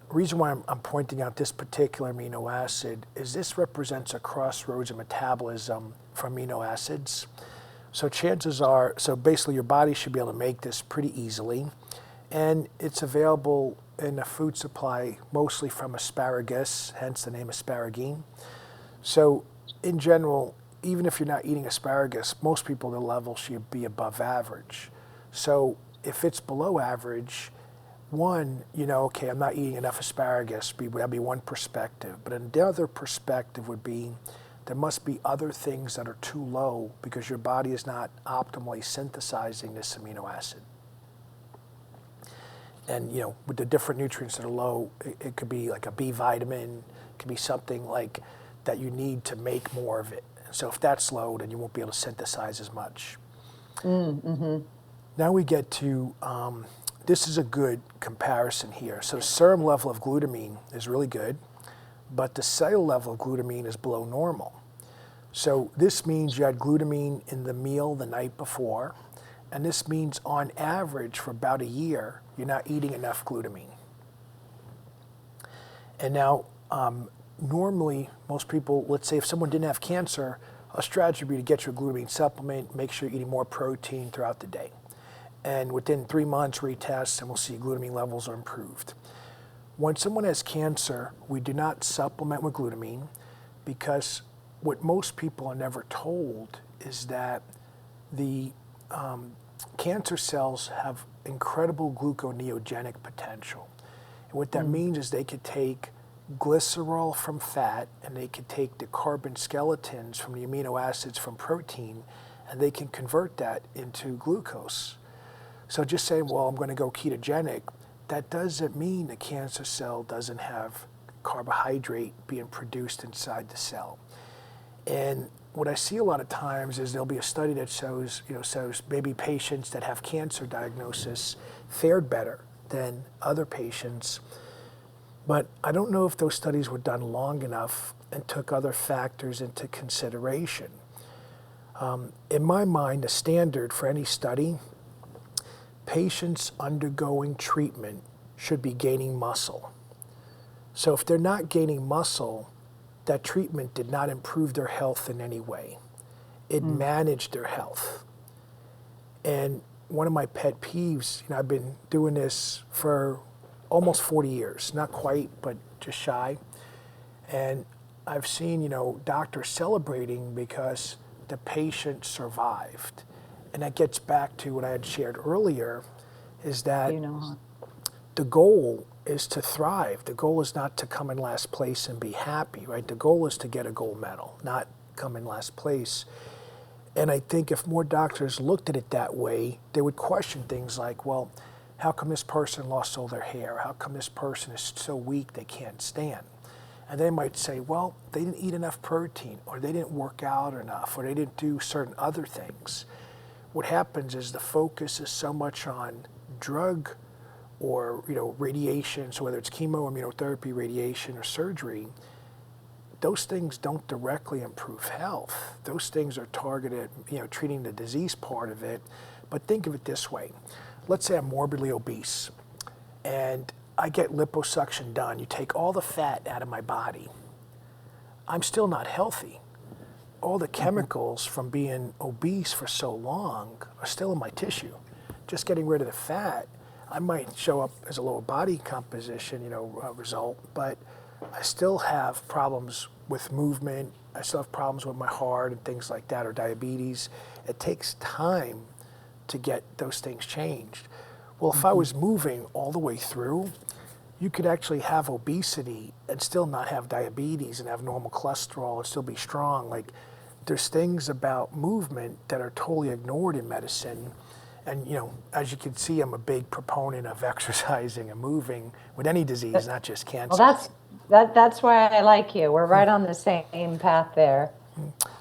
Reason why I'm pointing out this particular amino acid is this represents a crossroads in metabolism for amino acids. So chances are, so basically your body should be able to make this pretty easily, and it's available in the food supply mostly from asparagus, hence the name asparagine. So in general, even if you're not eating asparagus, most people, the level should be above average. So if it's below average, one, okay, I'm not eating enough asparagus, that'd be one perspective. But another perspective would be there must be other things that are too low because your body is not optimally synthesizing this amino acid. And with the different nutrients that are low, it could be like a B vitamin, it could be something like that you need to make more of it. So if that's low, then you won't be able to synthesize as much. Mm-hmm. Now we get to, this is a good comparison here. So the serum level of glutamine is really good, but the cellular level of glutamine is below normal. So this means you had glutamine in the meal the night before, and this means on average for about a year, you're not eating enough glutamine. And now, normally, most people, let's say if someone didn't have cancer, a strategy would be to get you a glutamine supplement, make sure you're eating more protein throughout the day. And within 3 months, retest, and we'll see glutamine levels are improved. When someone has cancer, we do not supplement with glutamine because what most people are never told is that the cancer cells have incredible gluconeogenic potential. And what that means is they could take glycerol from fat and they could take the carbon skeletons from the amino acids from protein and they can convert that into glucose. So just saying, well, I'm going to go ketogenic, that doesn't mean the cancer cell doesn't have carbohydrate being produced inside the cell. And what I see a lot of times is there'll be a study that shows maybe patients that have cancer diagnosis fared better than other patients. But I don't know if those studies were done long enough and took other factors into consideration. In my mind, the standard for any study, patients undergoing treatment should be gaining muscle. So if they're not gaining muscle, that treatment did not improve their health in any way. It managed their health. And one of my pet peeves, I've been doing this for almost 40 years, not quite, but just shy. And I've seen, doctors celebrating because the patient survived. And that gets back to what I had shared earlier, is that the goal is to thrive. The goal is not to come in last place and be happy, right? The goal is to get a gold medal, not come in last place. And I think if more doctors looked at it that way, they would question things like, well, how come this person lost all their hair? How come this person is so weak they can't stand? And they might say, well, they didn't eat enough protein, or they didn't work out enough, or they didn't do certain other things. What happens is the focus is so much on drug or radiation, so whether it's chemo, immunotherapy, radiation, or surgery, those things don't directly improve health. Those things are targeted, treating the disease part of it. But think of it this way. Let's say I'm morbidly obese and I get liposuction done. You take all the fat out of my body. I'm still not healthy. All the chemicals from being obese for so long are still in my tissue. Just getting rid of the fat, I might show up as a lower body composition, result, but I still have problems with movement. I still have problems with my heart and things like that, or diabetes. It takes time to get those things changed. Well, if I was moving all the way through, you could actually have obesity and still not have diabetes and have normal cholesterol and still be strong. Like, there's things about movement that are totally ignored in medicine. And as you can see, I'm a big proponent of exercising and moving with any disease, not just cancer. Well, that's why I like you. We're right on the same path there.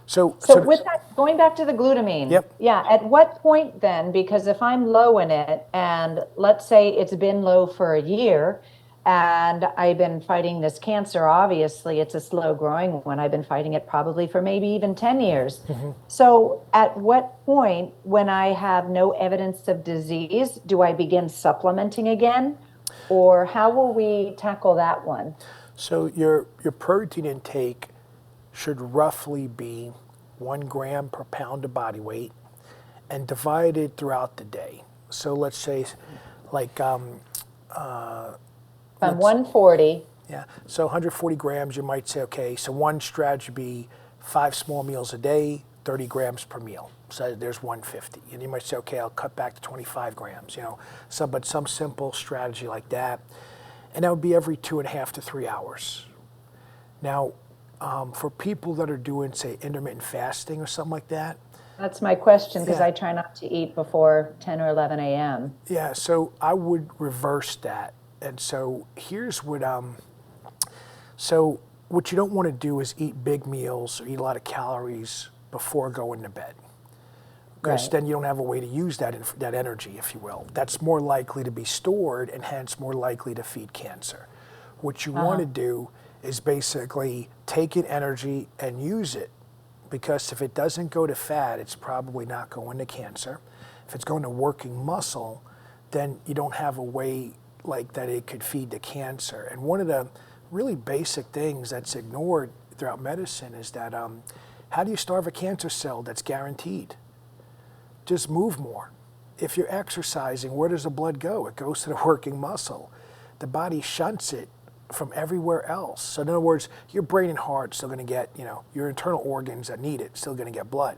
So with that, going back to the glutamine, yep. Yeah, at what point then, because if I'm low in it, and let's say it's been low for a year, and I've been fighting this cancer, obviously it's a slow growing one. I've been fighting it probably for maybe even 10 years. So at what point, when I have no evidence of disease, do I begin supplementing again? Or how will we tackle that one? So your protein intake should roughly be 1 gram per pound of body weight and divided throughout the day. So let's say like I'm 140. Yeah, so 140 grams, you might say, okay, so one strategy would be 5 small meals a day, 30 grams per meal. So there's 150. And you might say, okay, I'll cut back to 25 grams, but some simple strategy like that. And that would be every 2.5 to 3 hours. Now, for people that are doing, say, intermittent fasting or something like that, That's my question, because Yeah. I try not to eat before 10 or 11 a.m. Yeah, so I would reverse that. And so here's so what you don't want to do is eat big meals or eat a lot of calories before going to bed. Because Right. then you don't have a way to use that energy, if you will. That's more likely to be stored and hence more likely to feed cancer. What you want to do is basically take in energy and use it, because if it doesn't go to fat, it's probably not going to cancer. If it's going to working muscle, then you don't have a way like that it could feed the cancer. And one of the really basic things that's ignored throughout medicine is that how do you starve a cancer cell that's guaranteed? Just move more. If you're exercising, where does the blood go? It goes to the working muscle. The body shunts it from everywhere else. So in other words, your brain and heart still going to get, your internal organs that need it, still going to get blood.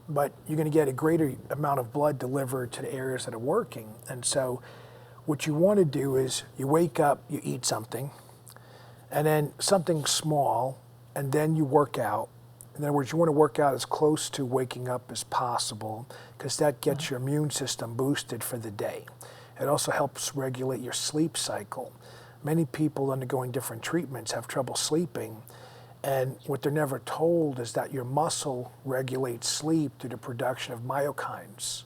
But you're going to get a greater amount of blood delivered to the areas that are working. And so what you want to do is you wake up, you eat something, and then something small, and then you work out. In other words, you want to work out as close to waking up as possible, because that gets your immune system boosted for the day. It also helps regulate your sleep cycle. Many people undergoing different treatments have trouble sleeping, and what they're never told is that your muscle regulates sleep through the production of myokines.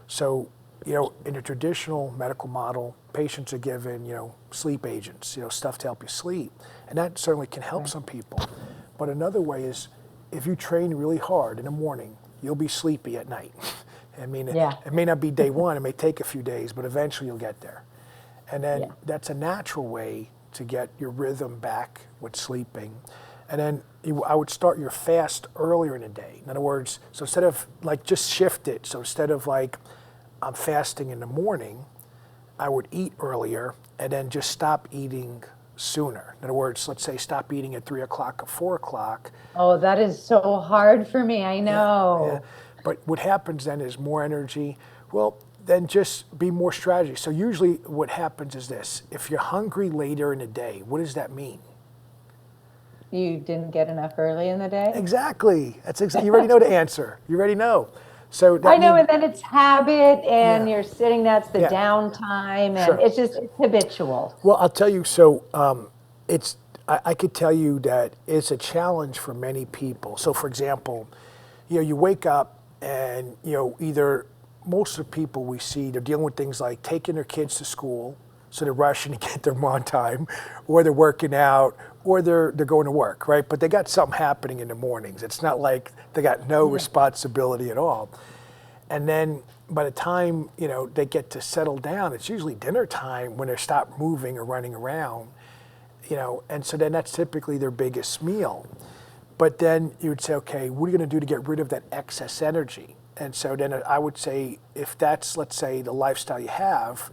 So, in a traditional medical model, patients are given, sleep agents, stuff to help you sleep, and that certainly can help some people. But another way is, if you train really hard in the morning, you'll be sleepy at night. I mean, Yeah. it may not be day one, it may take a few days, but eventually you'll get there. And then that's a natural way to get your rhythm back with sleeping. And then I would start your fast earlier in the day. In other words, so instead of just shift it. So instead of I'm fasting in the morning, I would eat earlier and then just stop eating sooner. In other words, let's say stop eating at 3 o'clock or 4 o'clock. Oh, that is so hard for me. I Yeah. know. But what happens then is more energy. Well, then just be more strategy. So usually what happens is this: if you're hungry later in the day, what does that mean? You didn't get enough early in the day? Exactly. That's exactly. You already know the answer. You already know. So that I know, means, and then it's habit, and yeah, you're sitting, that's the yeah, downtime, and sure. it's habitual. Well, I'll tell you. So it's. I could tell you that it's a challenge for many people. So, for example, you wake up and either most of the people we see, they're dealing with things like taking their kids to school, so they're rushing to get them on time, or they're working out, or they're going to work, right? But they got something happening in the mornings. It's not like they got no responsibility at all. And then by the time they get to settle down, it's usually dinner time when they stop moving or running around, and so then that's typically their biggest meal. But then you would say, okay, what are you going to do to get rid of that excess energy? And so then I would say, if that's, let's say, the lifestyle you have,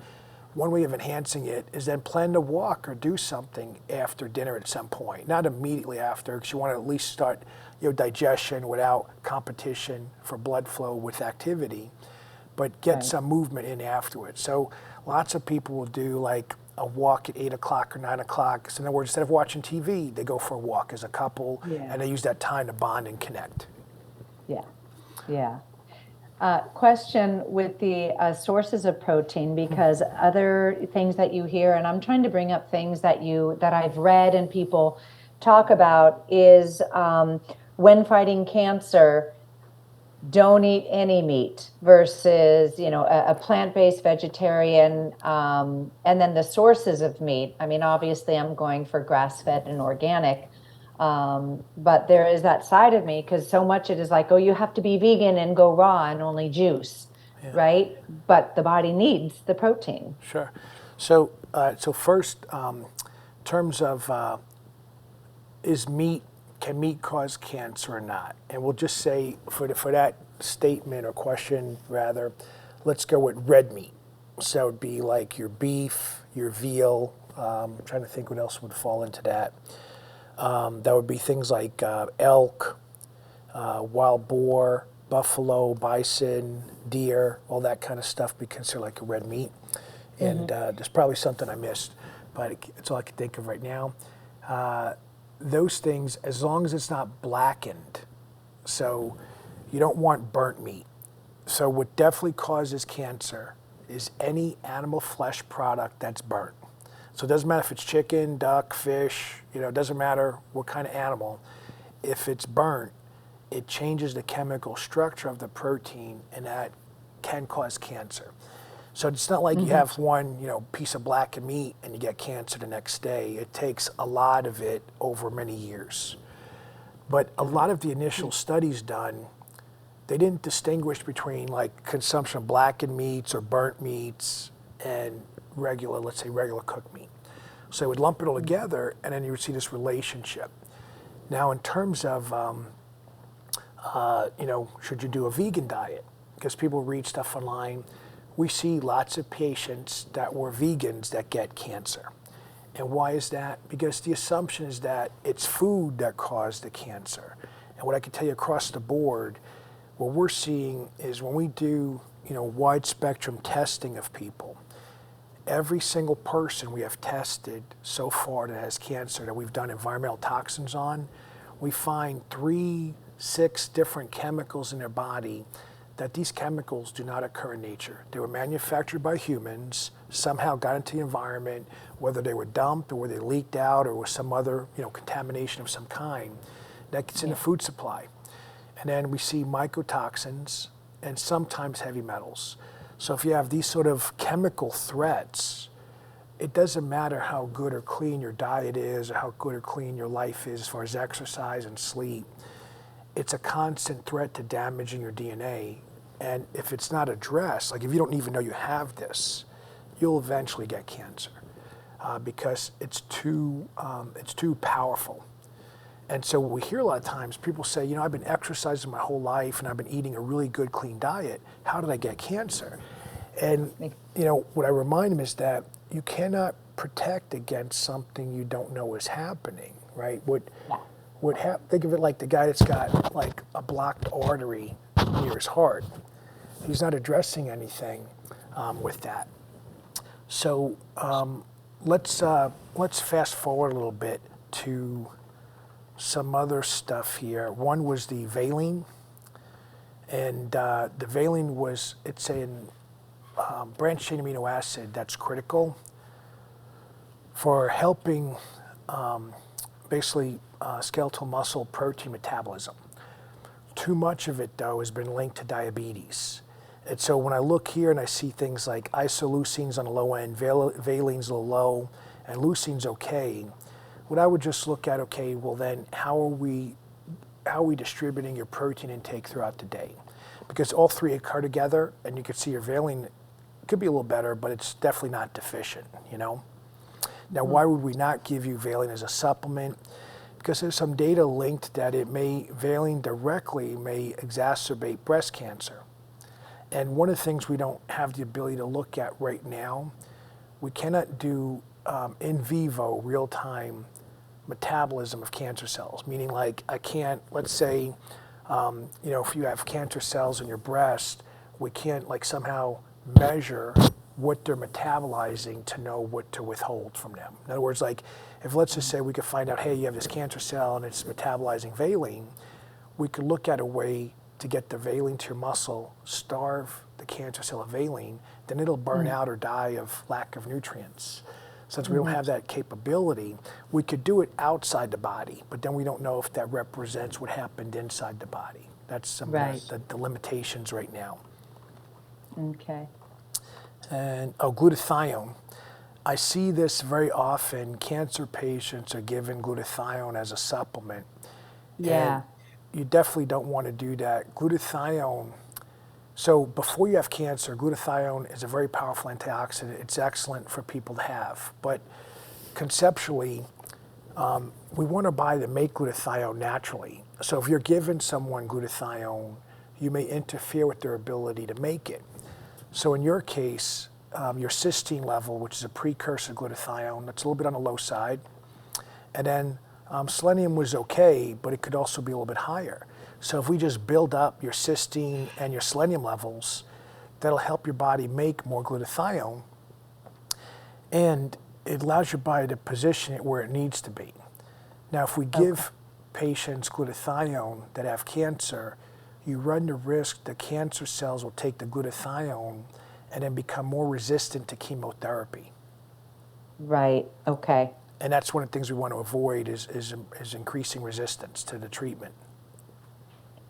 one way of enhancing it is then plan to walk or do something after dinner at some point. Not immediately after, because you want to at least start digestion without competition for blood flow with activity, but get some movement in afterwards. So lots of people will do like a walk at 8 o'clock or 9 o'clock. So in other words, instead of watching TV, they go for a walk as a couple, and they use that time to bond and connect. Yeah, yeah. Question with the sources of protein, because other things that you hear, and I'm trying to bring up things that I've read and people talk about, is when fighting cancer, don't eat any meat versus a plant-based vegetarian, and then the sources of meat. I mean, obviously I'm going for grass-fed and organic. But there is that side of me, because so much it is like, oh, you have to be vegan and go raw and only juice, right? But the body needs the protein. Sure. So first, in terms of can meat cause cancer or not? And we'll just say for that statement or question, rather, let's go with red meat. So it'd be like your beef, your veal. I'm trying to think what else would fall into that. That would be things like elk, wild boar, buffalo, bison, deer, all that kind of stuff be considered like a red meat. And there's probably something I missed, but it's all I can think of right now. Those things, as long as it's not blackened, so You don't want burnt meat. So what definitely causes cancer is any animal flesh product that's burnt. So it doesn't matter if it's chicken, duck, fish, it doesn't matter what kind of animal. If it's burnt, it changes the chemical structure of the protein, and that can cause cancer. So it's not like you have one, piece of black meat and you get cancer the next day. It takes a lot of it over many years. But a lot of the initial studies done, they didn't distinguish between like consumption of blackened meats or burnt meats and regular, let's say regular cooked meat. So they would lump it all together, and then you would see this relationship. Now, in terms of, should you do a vegan diet? Because people read stuff online. We see lots of patients that were vegans that get cancer. And why is that? Because the assumption is that it's food that caused the cancer. And what I can tell you across the board, what we're seeing is when we do, wide spectrum testing of people, every single person we have tested so far that has cancer that we've done environmental toxins on, we find 3-6 different chemicals in their body that these chemicals do not occur in nature. They were manufactured by humans, somehow got into the environment, whether they were dumped or whether they leaked out or was some other contamination of some kind that gets in the food supply. And then we see mycotoxins and sometimes heavy metals. So if you have these sort of chemical threats, it doesn't matter how good or clean your diet is or how good or clean your life is as far as exercise and sleep. It's a constant threat to damaging your DNA. And if it's not addressed, like if you don't even know you have this, you'll eventually get cancer because it's too powerful. And so what we hear a lot of times, people say, I've been exercising my whole life and I've been eating a really good, clean diet. How did I get cancer? And, what I remind them is that you cannot protect against something you don't know is happening, right? Think of it like the guy that's got like a blocked artery near his heart. He's not addressing anything with that. So let's fast forward a little bit to some other stuff here. One was the valine, and the valine it's a branched chain amino acid that's critical for helping basically skeletal muscle protein metabolism. Too much of it, though, has been linked to diabetes. And so when I look here and I see things like isoleucines on the low end, valines a little low, and leucine's okay, what I would just look at, okay, well then how are we distributing your protein intake throughout the day? Because all three occur together, and you can see your valine could be a little better, but it's definitely not deficient, Now, why would we not give you valine as a supplement? Because there's some data linked that valine directly may exacerbate breast cancer. And one of the things we don't have the ability to look at right now, we cannot do in vivo real-time metabolism of cancer cells, meaning like I can't, let's say, if you have cancer cells in your breast, we can't like somehow measure what they're metabolizing to know what to withhold from them. In other words, like if let's just say we could find out, hey, you have this cancer cell and it's metabolizing valine, we could look at a way to get the valine to your muscle, starve the cancer cell of valine, then it'll burn out or die of lack of nutrients. Since we don't have that capability, we could do it outside the body, but then we don't know if that represents what happened inside the body. That's some of the limitations right now. Okay. And glutathione. I see this very often. Cancer patients are given glutathione as a supplement. Yeah. And you definitely don't want to do that. Glutathione, so before you have cancer, glutathione is a very powerful antioxidant. It's excellent for people to have. But conceptually, we want to buy to make glutathione naturally. So if you're giving someone glutathione, you may interfere with their ability to make it. So in your case, your cysteine level, which is a precursor to glutathione, that's a little bit on the low side. And then selenium was okay, but it could also be a little bit higher. So if we just build up your cysteine and your selenium levels, that'll help your body make more glutathione. And it allows your body to position it where it needs to be. Now, if we give patients glutathione that have cancer, you run the risk the cancer cells will take the glutathione and then become more resistant to chemotherapy. Right. Okay. And that's one of the things we want to avoid is increasing resistance to the treatment.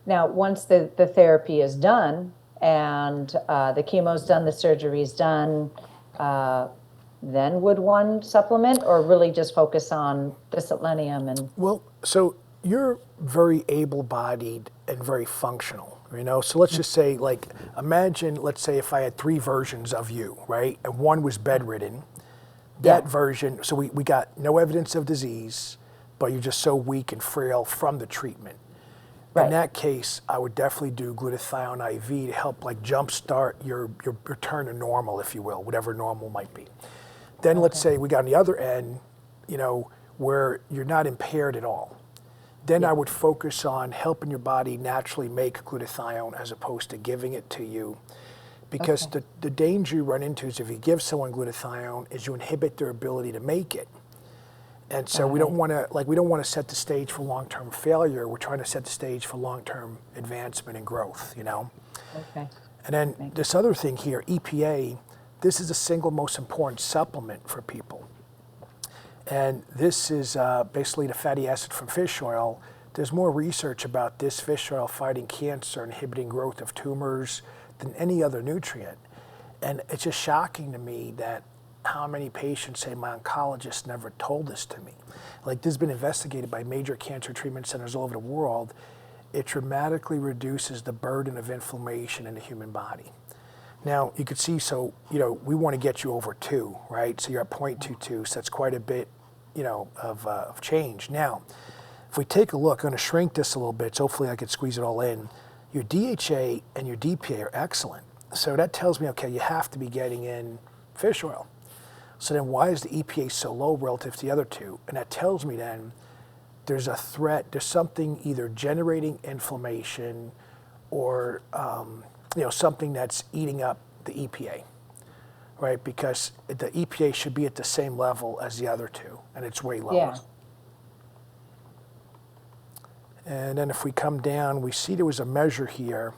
Now, once the therapy is done and the chemo's done, the surgery's done, then would one supplement or really just focus on the selenium and? Well, so you're very able-bodied and very functional, So let's just say, like, imagine, let's say if I had 3 versions of you, right? And one was bedridden. That version, so we got no evidence of disease, but you're just so weak and frail from the treatment. Right. In that case, I would definitely do glutathione IV to help like jumpstart your return to normal, if you will, whatever normal might be. Then let's say we got on the other end, where you're not impaired at all. Then I would focus on helping your body naturally make glutathione as opposed to giving it to you. Because the danger you run into is if you give someone glutathione is you inhibit their ability to make it. And so we don't want to set the stage for long-term failure. We're trying to set the stage for long-term advancement and growth, Okay. And then this other thing here, EPA, this is the single most important supplement for people. And this is basically the fatty acid from fish oil. There's more research about this fish oil fighting cancer, inhibiting growth of tumors than any other nutrient. And it's just shocking to me that how many patients say my oncologist never told this to me. Like, this has been investigated by major cancer treatment centers all over the world. It dramatically reduces the burden of inflammation in the human body. Now, you could see, so, we want to get you over 2, right? So you're at 0.22, so that's quite a bit, of change. Now, if we take a look, I'm going to shrink this a little bit, so hopefully I could squeeze it all in. Your DHA and your DPA are excellent. So that tells me, okay, you have to be getting in fish oil. So then why is the EPA so low relative to the other 2? And that tells me then there's a threat, there's something either generating inflammation or something that's eating up the EPA, right? Because the EPA should be at the same level as the other 2, and it's way lower. Yeah. And then if we come down, we see there was a measure here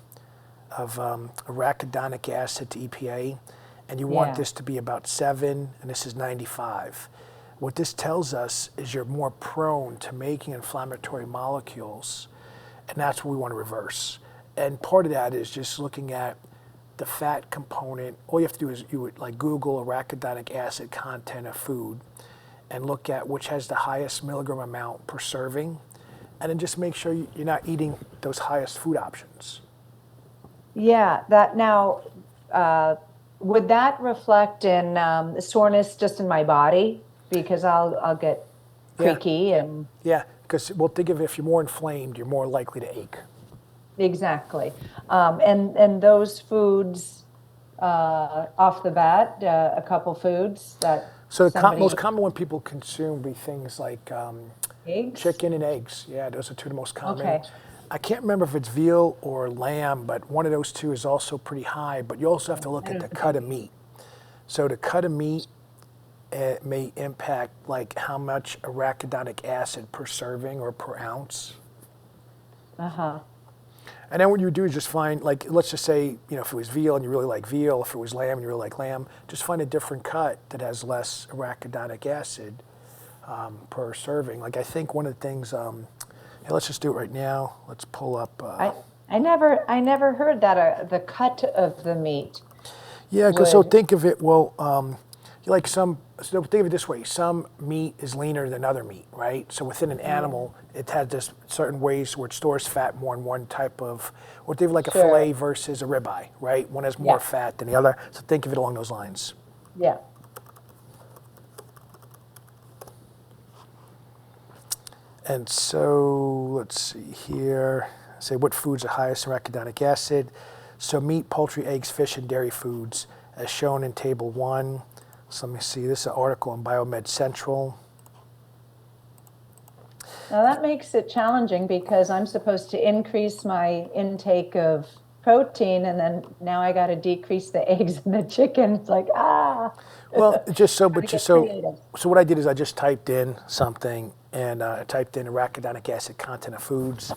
of arachidonic acid to EPA, and you want this to be about 7, and this is 95. What this tells us is you're more prone to making inflammatory molecules, and that's what we want to reverse. And part of that is just looking at the fat component. All you have to do is you would like Google arachidonic acid content of food and look at which has the highest milligram amount per serving, and then just make sure you're not eating those highest food options. Yeah, that now, would that reflect in soreness just in my body? Because I'll get creaky and... Yeah, because well, think of it, if you're more inflamed, you're more likely to ache. Exactly. And those foods, off the bat, a couple foods that So the most common one people consume would be things like eggs? chicken and eggs. Yeah, those are 2 of the most common. Okay. I can't remember if it's veal or lamb, but one of those 2 is also pretty high. But you also have to look at the cut of meat. So the cut of meat may impact like how much arachidonic acid per serving or per ounce. Uh-huh. And then what you would do is just find, like, let's just say, if it was veal and you really like veal, if it was lamb and you really like lamb, just find a different cut that has less arachidonic acid per serving. Like, I think one of the things, let's just do it right now. Let's pull up. I never heard that, the cut of the meat. Yeah, because so think of it, so think of it this way, some meat is leaner than other meat, right? So within an animal, it has this certain ways where it stores fat more in one type of, or think of like a filet versus a ribeye, right? One has more fat than the other, so think of it along those lines. Yeah. And so, let's see here, say what foods are highest in arachidonic acid. So meat, poultry, eggs, fish, and dairy foods, as shown in table 1. So let me see, this is an article in Biomed Central. Now that makes it challenging because I'm supposed to increase my intake of protein and then now I got to decrease the eggs and the chicken. It's like, Well, so what I did is I just typed in something and I typed in arachidonic acid content of foods.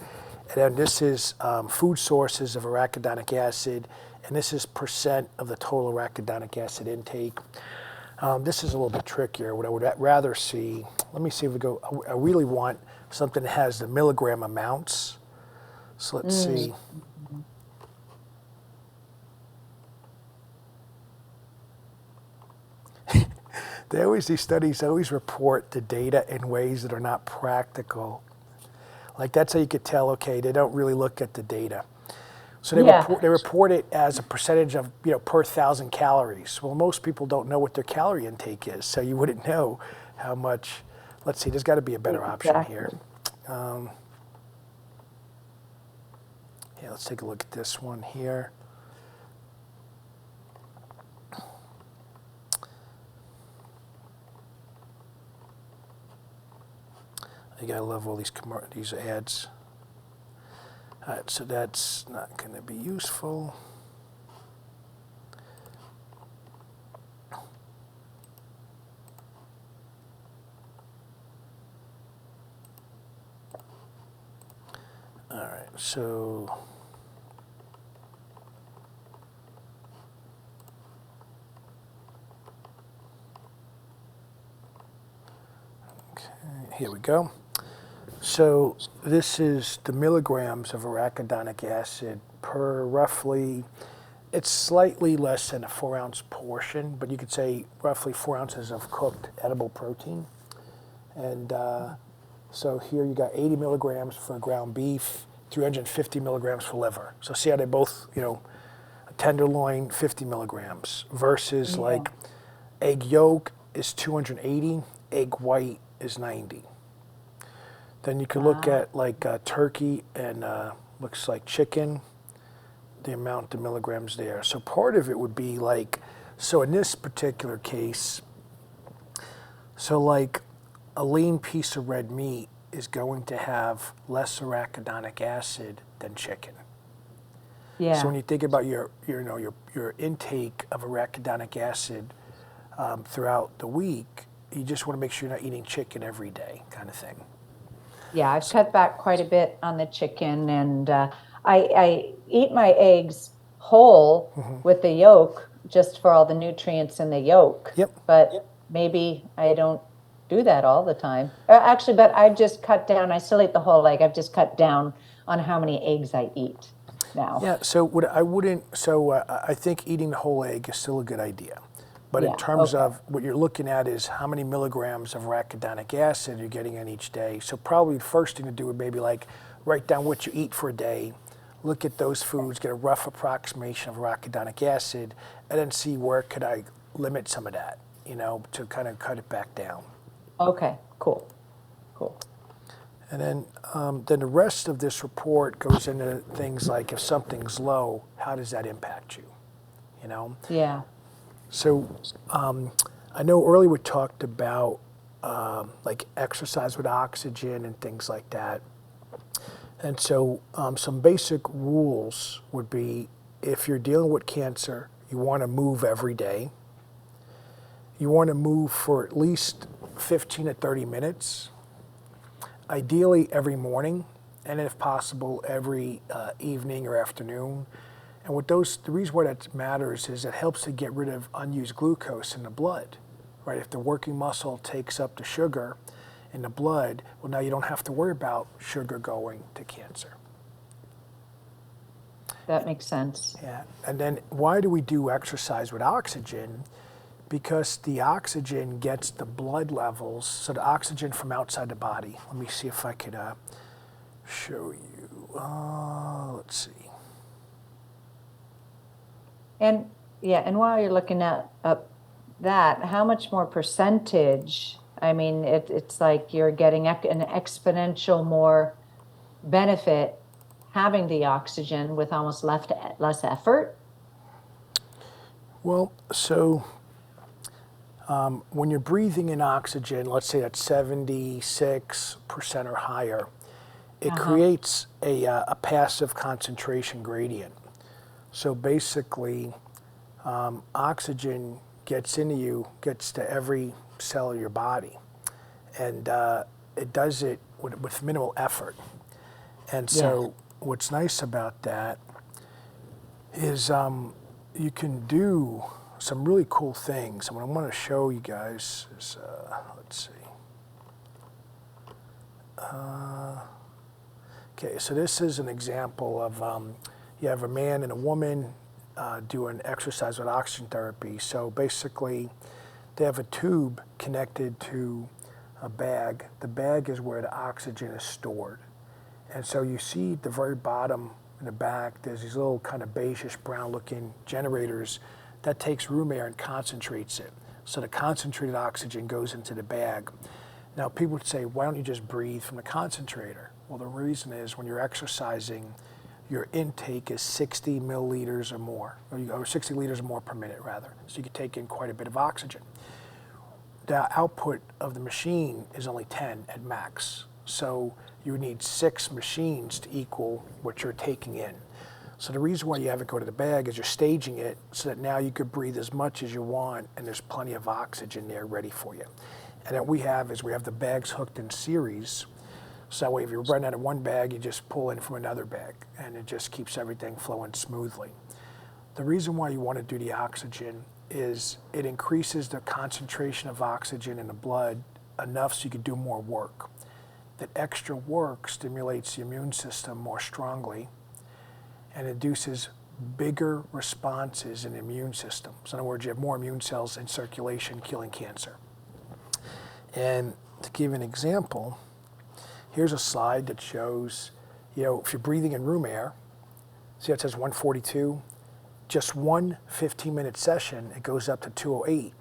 And then this is food sources of arachidonic acid, and this is percent of the total arachidonic acid intake. This is a little bit trickier. What I would rather see, let me see if we go, I really want something that has the milligram amounts. So let's see. These studies always report the data in ways that are not practical. Like that's how you could tell, okay, they don't really look at the data. So they report it as a percentage of, per 1,000 calories. Well, most people don't know what their calorie intake is, so you wouldn't know how much. Let's see, there's got to be a better option here. Yeah, let's take a look at this one here. I gotta love all these ads. All right, so that's not going to be useful. All right, so okay, here we go. So this is the milligrams of arachidonic acid per roughly, it's slightly less than a 4-ounce portion, but you could say roughly 4 ounces of cooked edible protein. And so here you got 80 milligrams for ground beef, 350 milligrams for liver. So see how they both, a tenderloin, 50 milligrams versus like egg yolk is 280, egg white is 90. Then you could look at like turkey and looks like chicken, the amount of milligrams there. So part of it would be like, so in this particular case, so like a lean piece of red meat is going to have less arachidonic acid than chicken. Yeah. So when you think about your intake of arachidonic acid throughout the week, you just want to make sure you're not eating chicken every day, kind of thing. Yeah, I've cut back quite a bit on the chicken, and I eat my eggs whole with the yolk just for all the nutrients in the yolk. Yep. But maybe I don't do that all the time. Actually, but I've just cut down. I still eat the whole egg. I've just cut down on how many eggs I eat now. Yeah, so I think eating the whole egg is still a good idea. But in terms of what you're looking at is how many milligrams of arachidonic acid you're getting in each day. So probably the first thing to do would maybe like write down what you eat for a day, look at those foods, get a rough approximation of arachidonic acid, and then see where could I limit some of that, to kind of cut it back down. Okay, cool. And then the rest of this report goes into things like if something's low, how does that impact you? Yeah. So I know earlier we talked about like exercise with oxygen and things like that. And so some basic rules would be if you're dealing with cancer, you want to move every day. You want to move for at least 15 to 30 minutes, ideally every morning, and if possible, every evening or afternoon. And the reason why that matters is it helps to get rid of unused glucose in the blood, right? If the working muscle takes up the sugar in the blood, well, now you don't have to worry about sugar going to cancer. That makes sense. Yeah, and then why do we do exercise with oxygen? Because the oxygen gets the blood levels, so the oxygen from outside the body. Let me see if I could show you. Let's see. And while you're looking at that, how much more percentage? I mean, it's like you're getting an exponential more benefit having the oxygen with almost less effort. Well, so when you're breathing in oxygen, let's say at 76% or higher, it creates a passive concentration gradient. So basically, oxygen gets into you, gets to every cell of your body, and it does it with minimal effort. And Yes. so what's nice about that is you can do some really cool things. And what I want to show you guys is, let's see. Okay, so this is an example of you have a man and a woman doing exercise with oxygen therapy. So basically, they have a tube connected to a bag. The bag is where the oxygen is stored. And so you see at the very bottom in the back, there's these little kind of beigeish brown looking generators that takes room air and concentrates it. So the concentrated oxygen goes into the bag. Now people would say, why don't you just breathe from the concentrator? Well, the reason is when you're exercising, your intake is 60 milliliters or more, or 60 liters or more per minute rather. So you can take in quite a bit of oxygen. The output of the machine is only 10 at max. So you need 6 machines to equal what you're taking in. So the reason why you have it go to the bag is you're staging it so that now you could breathe as much as you want and there's plenty of oxygen there ready for you. And what we have is we have the bags hooked in series. So that way if you run out of one bag, you just pull in from another bag and it just keeps everything flowing smoothly. The reason why you want to do the oxygen is it increases the concentration of oxygen in the blood enough so you can do more work. That extra work stimulates the immune system more strongly and induces bigger responses in the immune system. So in other words, you have more immune cells in circulation killing cancer. And to give an example, here's a slide that shows, if you're breathing in room air, see how it says 142? Just one 15-minute session, it goes up to 208.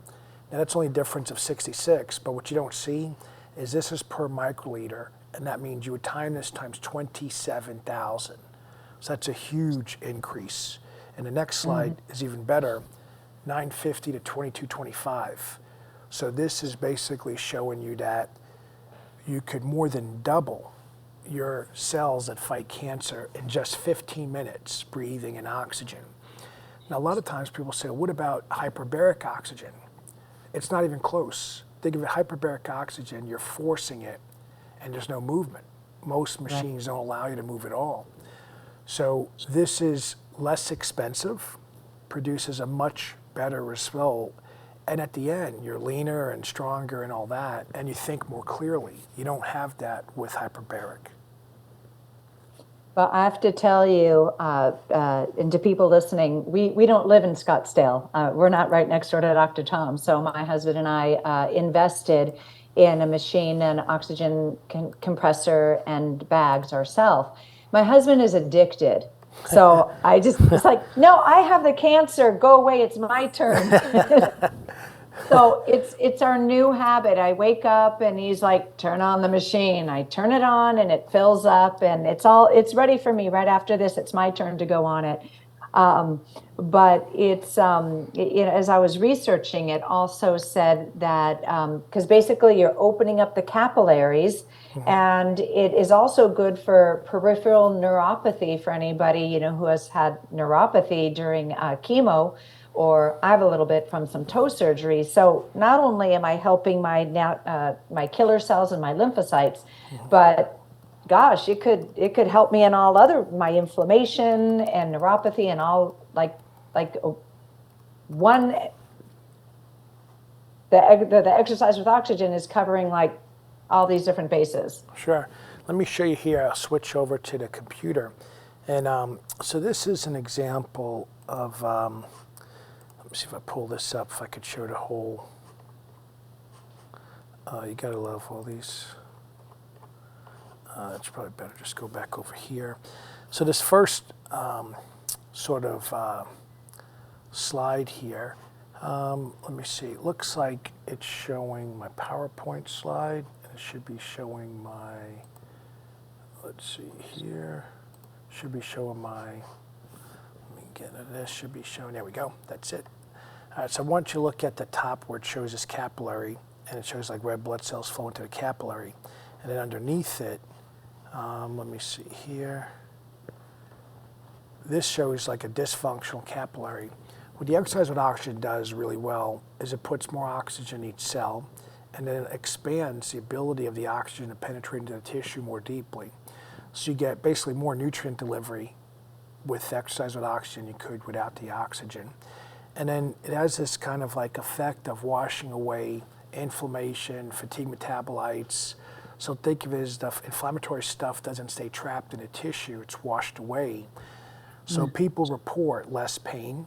Now that's only a difference of 66, but what you don't see is this is per microliter, and that means you would time this times 27,000. So that's a huge increase. And the next slide is even better, 950 to 2225. So this is basically showing you that you could more than double your cells that fight cancer in just 15 minutes breathing in oxygen. Now, a lot of times people say, what about hyperbaric oxygen? It's not even close. Think of it, hyperbaric oxygen, you're forcing it and there's no movement. Most machines don't allow you to move at all. So this is less expensive, produces a much better result, and at the end, you're leaner and stronger and all that, and you think more clearly. You don't have that with hyperbaric. Well, I have to tell you, and to people listening, we don't live in Scottsdale. We're not right next door to Dr. Tom. So my husband and I invested in a machine, an oxygen compressor, and bags ourselves. My husband is addicted. So it's like, no, I have the cancer. Go away. It's my turn. So it's our new habit. I wake up and he's like, turn on the machine. I turn it on and it fills up and it's ready for me right after this. It's my turn to go on it. But it's, as I was researching, it also said that, because basically you're opening up the capillaries, and it is also good for peripheral neuropathy for anybody, who has had neuropathy during chemo, or I have a little bit from some toe surgery. So not only am I helping my killer cells and my lymphocytes, but gosh, it could help me in all other, my inflammation and neuropathy and all, the exercise with oxygen is covering like all these different bases. Sure. Let me show you here. I'll switch over to the computer. And so this is an example of, let me see if I pull this up, if I could show the whole, you gotta love all these. It's probably better just go back over here. So this first sort of slide here, let me see, it looks like it's showing my PowerPoint slide, and it should be showing my, let's see here, should be showing my, let me get into this, should be showing, there we go, that's it. All right, so once you look at the top where it shows this capillary, and it shows like red blood cells flow into the capillary, and then underneath it, let me see here. This shows like a dysfunctional capillary. What the exercise with oxygen does really well is it puts more oxygen in each cell, and then it expands the ability of the oxygen to penetrate into the tissue more deeply. So you get basically more nutrient delivery with exercise with oxygen you could without the oxygen. And then it has this kind of like effect of washing away inflammation, fatigue metabolites. So think of it as the inflammatory stuff doesn't stay trapped in the tissue, it's washed away. So people report less pain,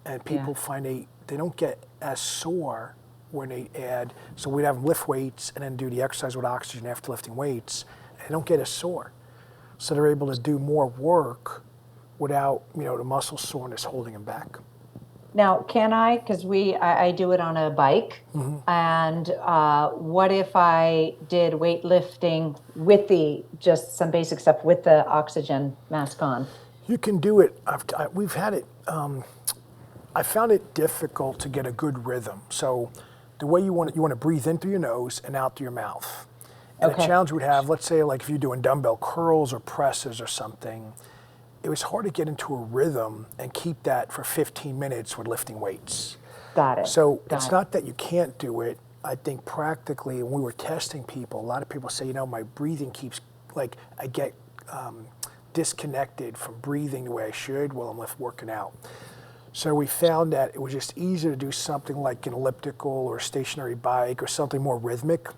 and people find they don't get as sore when they add, so we'd have them lift weights and then do the exercise with oxygen after lifting weights, and they don't get as sore. So they're able to do more work without, the muscle soreness holding them back. Now, can I, because I do it on a bike, and what if I did weightlifting with just some basic stuff with the oxygen mask on? You can do it. We've had it. I found it difficult to get a good rhythm. So the way you want to breathe in through your nose and out through your mouth. And the challenge we'd have, let's say like if you're doing dumbbell curls or presses or something, it was hard to get into a rhythm and keep that for 15 minutes with lifting weights. Got it. So it's not that you can't do it. I think practically when we were testing people, a lot of people say, my breathing keeps, like I get disconnected from breathing the way I should while I'm working out. So we found that it was just easier to do something like an elliptical or a stationary bike or something more rhythmic,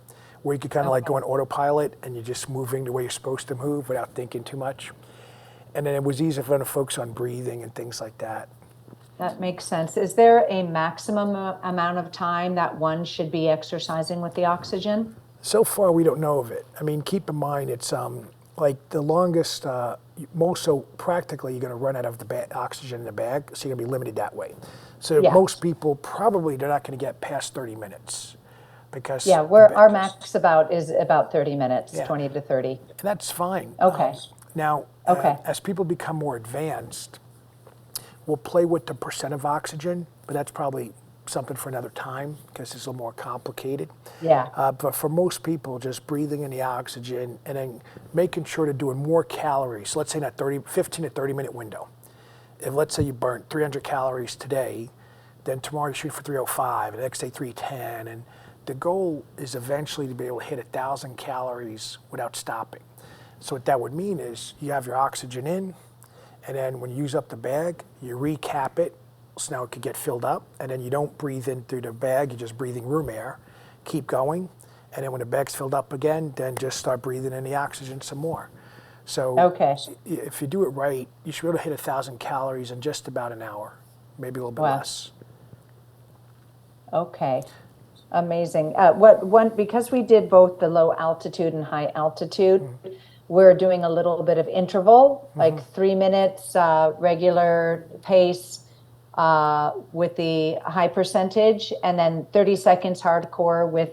where you could kind of like go on autopilot and you're just moving the way you're supposed to move without thinking too much. And then it was easier for them to focus on breathing and things like that. That makes sense. Is there a maximum amount of time that one should be exercising with the oxygen? So far, we don't know of it. I mean, keep in mind, it's like the longest, so practically you're going to run out of the oxygen in the bag, so you're going to be limited that way. So most people probably, they're not going to get past 30 minutes. Because our max is about 30 minutes, 20 to 30. And that's fine. Okay. Now, as people become more advanced, we'll play with the percent of oxygen, but that's probably something for another time because it's a little more complicated. Yeah. But for most people, just breathing in the oxygen and then making sure to doing more calories. So let's say in that 15 to 30 minute window. If let's say you burnt 300 calories today, then tomorrow you shoot for 305, and the next day 310, and the goal is eventually to be able to hit 1,000 calories without stopping. So what that would mean is you have your oxygen in, and then when you use up the bag, you recap it, so now it could get filled up, and then you don't breathe in through the bag, you're just breathing room air, keep going, and then when the bag's filled up again, then just start breathing in the oxygen some more. So if you do it right, you should be able to hit 1,000 calories in just about an hour, maybe a little bit less. Okay. Amazing. Because we did both the low altitude and high altitude, we're doing a little bit of interval, like 3 minutes regular pace with the high percentage, and then 30 seconds hardcore with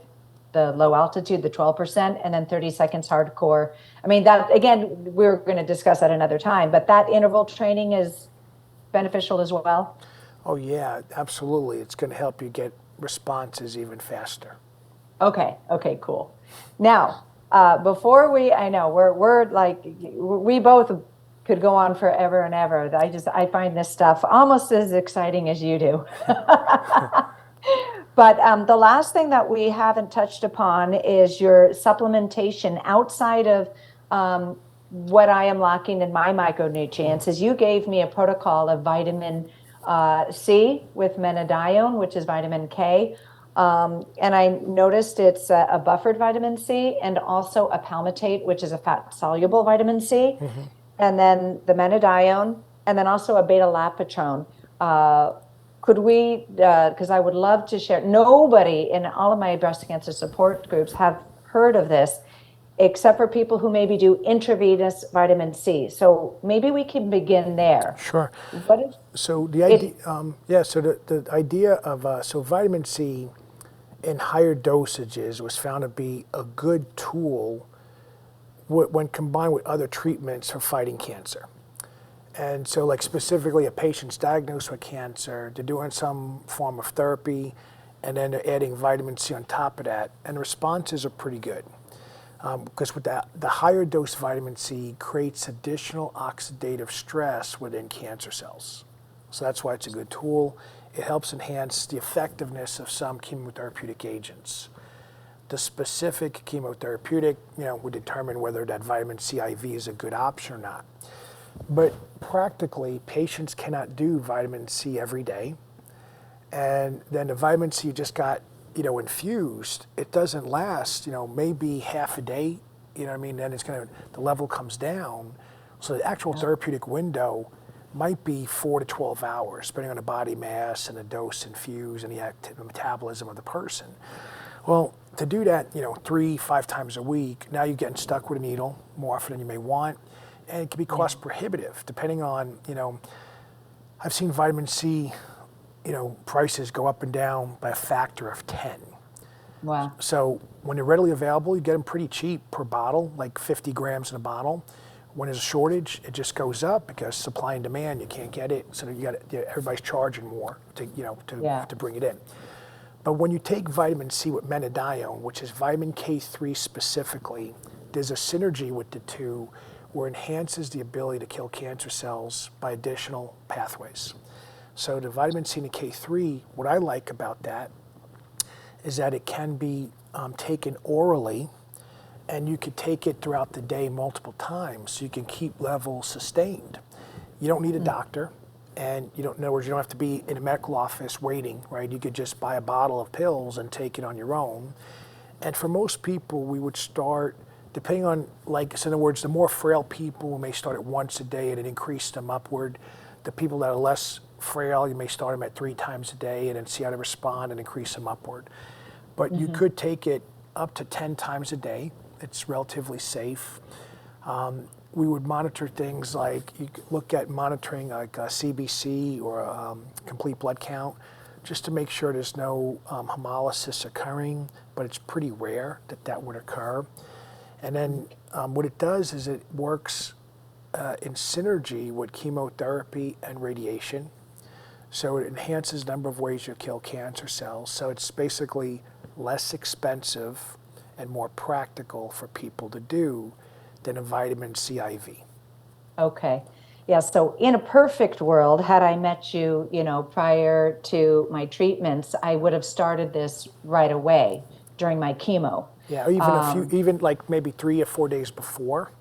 the low altitude, the 12%, and then 30 seconds hardcore. I mean, that again, we're going to discuss at another time, but that interval training is beneficial as well. Oh yeah, absolutely. It's going to help you get responses even faster. Okay, cool. Now, before I know we're like, we both could go on forever and ever. I find this stuff almost as exciting as you do. But the last thing that we haven't touched upon is your supplementation outside of what I am lacking in my micronutrients. Is you gave me a protocol of vitamin C with menadione, which is vitamin K. And I noticed it's a buffered vitamin C and also a palmitate, which is a fat-soluble vitamin C. And then the menadione, and then also a beta-lapatrone. Could we, because I would love to share, nobody in all of my breast cancer support groups have heard of this, except for people who maybe do intravenous vitamin C. So maybe we can begin there. Sure. So the idea, the idea of so vitamin C in higher dosages was found to be a good tool when combined with other treatments for fighting cancer. And so, like specifically, a patient's diagnosed with cancer, they're doing some form of therapy, and then they're adding vitamin C on top of that, and the responses are pretty good. Because with the higher dose vitamin C creates additional oxidative stress within cancer cells. So that's why it's a good tool. It helps enhance the effectiveness of some chemotherapeutic agents. the specific chemotherapeutic, would determine whether that vitamin C IV is a good option or not. But practically, patients cannot do vitamin C every day. And then the vitamin C you just got, infused, it doesn't last, maybe half a day, then the level comes down. So the actual therapeutic window might be 4 to 12 hours, depending on the body mass and the dose infused and the metabolism of the person. Well, to do that, 3-5 times a week, now you're getting stuck with a needle more often than you may want, and it can be cost prohibitive, depending on, I've seen vitamin C, prices go up and down by a factor of 10. Wow. So when they're readily available, you get them pretty cheap per bottle, like 50 grams in a bottle. When there's a shortage, it just goes up because supply and demand, you can't get it. So everybody's charging more to bring it in. But when you take vitamin C with menadione, which is vitamin K3 specifically, there's a synergy with the two where it enhances the ability to kill cancer cells by additional pathways. So the vitamin C and the K3, what I like about that is that it can be taken orally, and you could take it throughout the day multiple times, so you can keep levels sustained. You don't need a doctor, and in other words, you don't have to be in a medical office waiting, right? You could just buy a bottle of pills and take it on your own. And for most people, we would start, depending on, so in other words, the more frail people, we may start it once a day and then increase them upward. The people that are less frail, you may start them at 3 times a day and then see how they respond and increase them upward. But you could take it up to 10 times a day. It's relatively safe. We would monitor things like, you could look at monitoring like a CBC or a complete blood count, just to make sure there's no hemolysis occurring, but it's pretty rare that would occur. And then what it does is it works in synergy with chemotherapy and radiation. So it enhances the number of ways you kill cancer cells. So it's basically less expensive and more practical for people to do than a vitamin C IV. Okay. Yeah. So in a perfect world, had I met you, prior to my treatments, I would have started this right away during my chemo. Yeah, or even even like maybe 3 or 4 days before.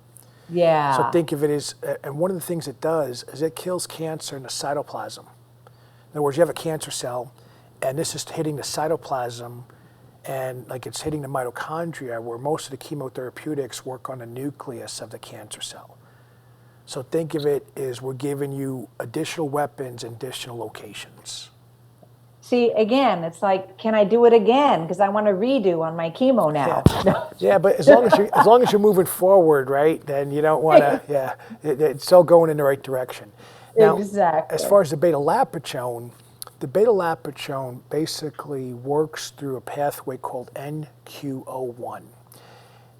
Yeah. So think of it as, and one of the things it does is it kills cancer in the cytoplasm. In other words, you have a cancer cell, and this is hitting the cytoplasm, and it's hitting the mitochondria, where most of the chemotherapeutics work on the nucleus of the cancer cell. So think of it as we're giving you additional weapons in additional locations. See, again, it's like, can I do it again? Because I want to redo on my chemo now. Yeah, yeah, but as long as you're moving forward, right, then you don't want to. It's still going in the right direction. Now, exactly. As far as the beta-lacpachone, the beta-lacpachone basically works through a pathway called NQO1.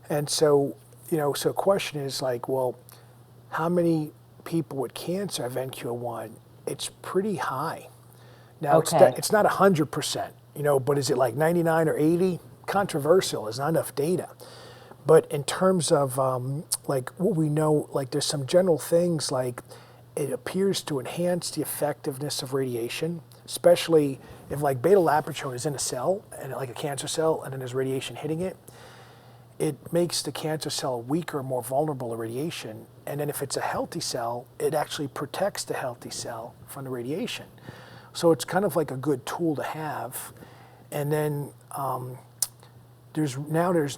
And so, so the question is well, how many people with cancer have NQO1? It's pretty high. Now, it's not 100%, but is it like 99 or 80? Controversial. There's not enough data. But in terms of what we know, there's some general things it appears to enhance the effectiveness of radiation, especially if beta-lacpachone is in a cell, and like a cancer cell, and then there's radiation hitting it. It makes the cancer cell weaker, more vulnerable to radiation. And then if it's a healthy cell, it actually protects the healthy cell from the radiation. So it's kind of like a good tool to have. And then there's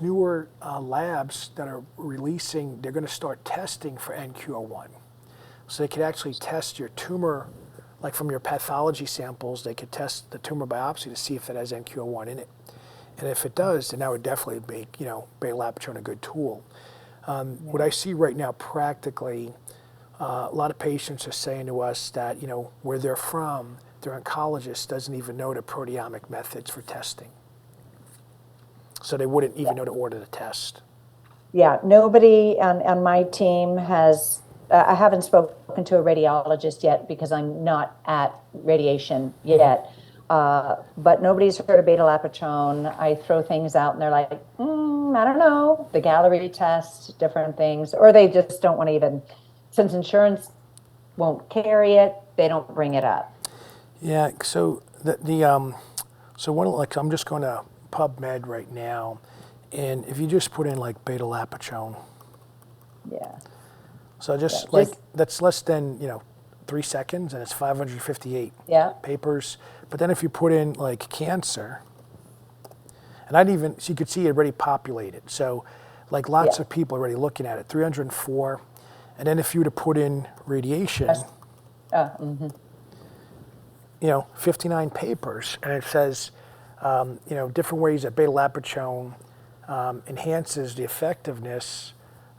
newer labs that are releasing, they're going to start testing for NQO1. So they could actually test your tumor, from your pathology samples, they could test the tumor biopsy to see if it has NQO1 in it. And if it does, then that would definitely make, beta-lacpachone a good tool. What I see right now practically, a lot of patients are saying to us that, where they're from, their oncologist doesn't even know the proteomic methods for testing. So they wouldn't even know to order the test. Yeah, nobody on my team has, I haven't spoken to a radiologist yet because I'm not at radiation yet. But nobody's heard of beta-lacpachone. I throw things out and they're like, I don't know, the Gallery test, different things, or they just don't want to even, since insurance won't carry it, they don't bring it up. Yeah, so so I'm just going to PubMed right now, And if you just put in like beta-lactone, Yeah. so just Yeah, like just that's less than 3 seconds, and it's 558 yeah. papers. But then if you put in like cancer, and I'd even so you could see it already populated. So like lots Yeah. of people already looking at it, 304. And then if you were to put in radiation, That's, mhm. 59 papers, and it says, different ways that beta-lactone enhances the effectiveness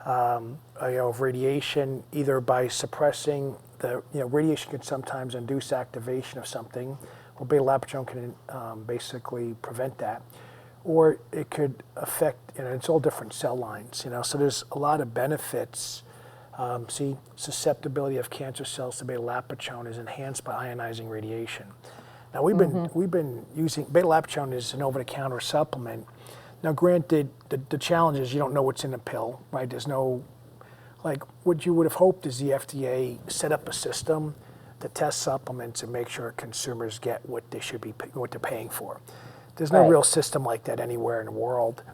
of radiation, either by suppressing radiation can sometimes induce activation of something. Well, beta-lactone can basically prevent that, or it could affect. It's all different cell lines. So there's a lot of benefits. Susceptibility of cancer cells to beta-lactone is enhanced by ionizing radiation. Now we've been using beta-lactone is an over-the-counter supplement. Now, granted, the challenge is you don't know what's in the pill, right? There's no, like, what you would have hoped is the FDA set up a system to test supplements and make sure consumers get what they should be, what they're paying for. There's no Right. real system like that anywhere in the world.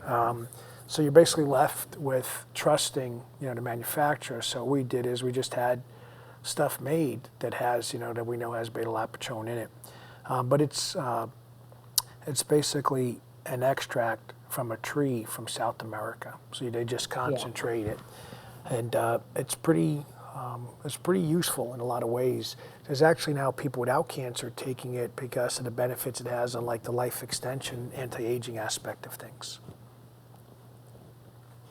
So you're basically left with trusting, the manufacturer. So what we did is we just had stuff made that has, that we know has beta-lactone in it. But it's basically an extract from a tree from South America. So they just concentrate it, and it's pretty useful in a lot of ways. There's actually now people without cancer taking it because of the benefits it has on like the life extension, anti-aging aspect of things.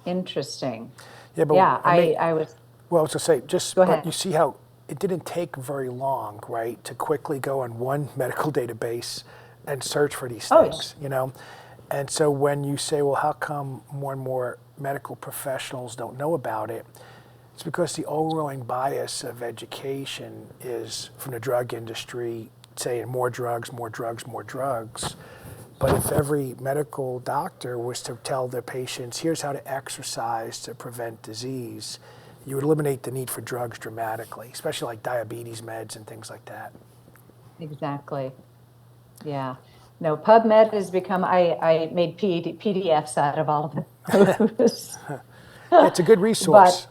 Interesting. Yeah, but Yeah, I mean, I was, well, I was to say, go but ahead. you see how it didn't take very long, right, to quickly go on one medical database and search for these Oh, things, And so when you say, well, how come more and more medical professionals don't know about it? It's because the overwhelming bias of education is from the drug industry saying more drugs, more drugs, more drugs. But if every medical doctor was to tell their patients, here's how to exercise to prevent disease, you would eliminate the need for drugs dramatically, especially like diabetes meds and things like that. Exactly. Yeah. No, PubMed has become, I made PDFs out of all of those. It's a good But resource.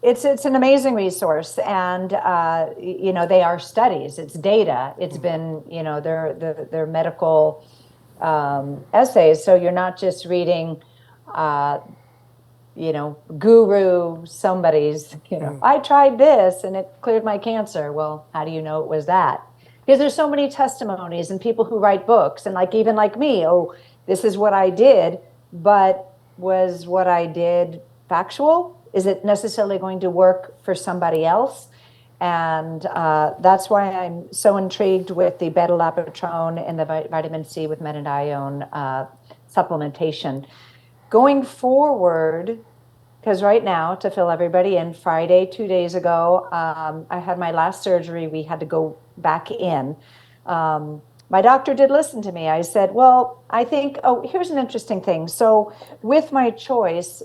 it's an amazing resource, and they are studies, it's data, it's been, they're medical essays, so you're not just reading guru somebody's, I tried this and it cleared my cancer. Well, how do you know it was that? Because there's so many testimonies and people who write books, and like even like me, oh, this is what I did, but was what I did factual? Is it necessarily going to work for somebody else? And that's why I'm so intrigued with the beta-lactone and the vitamin C with metadione supplementation. Going forward, because right now, to fill everybody in, Friday, 2 days ago, I had my last surgery. We had to go back in. My doctor did listen to me. I said, well, I think, oh, here's an interesting thing. So with my choice,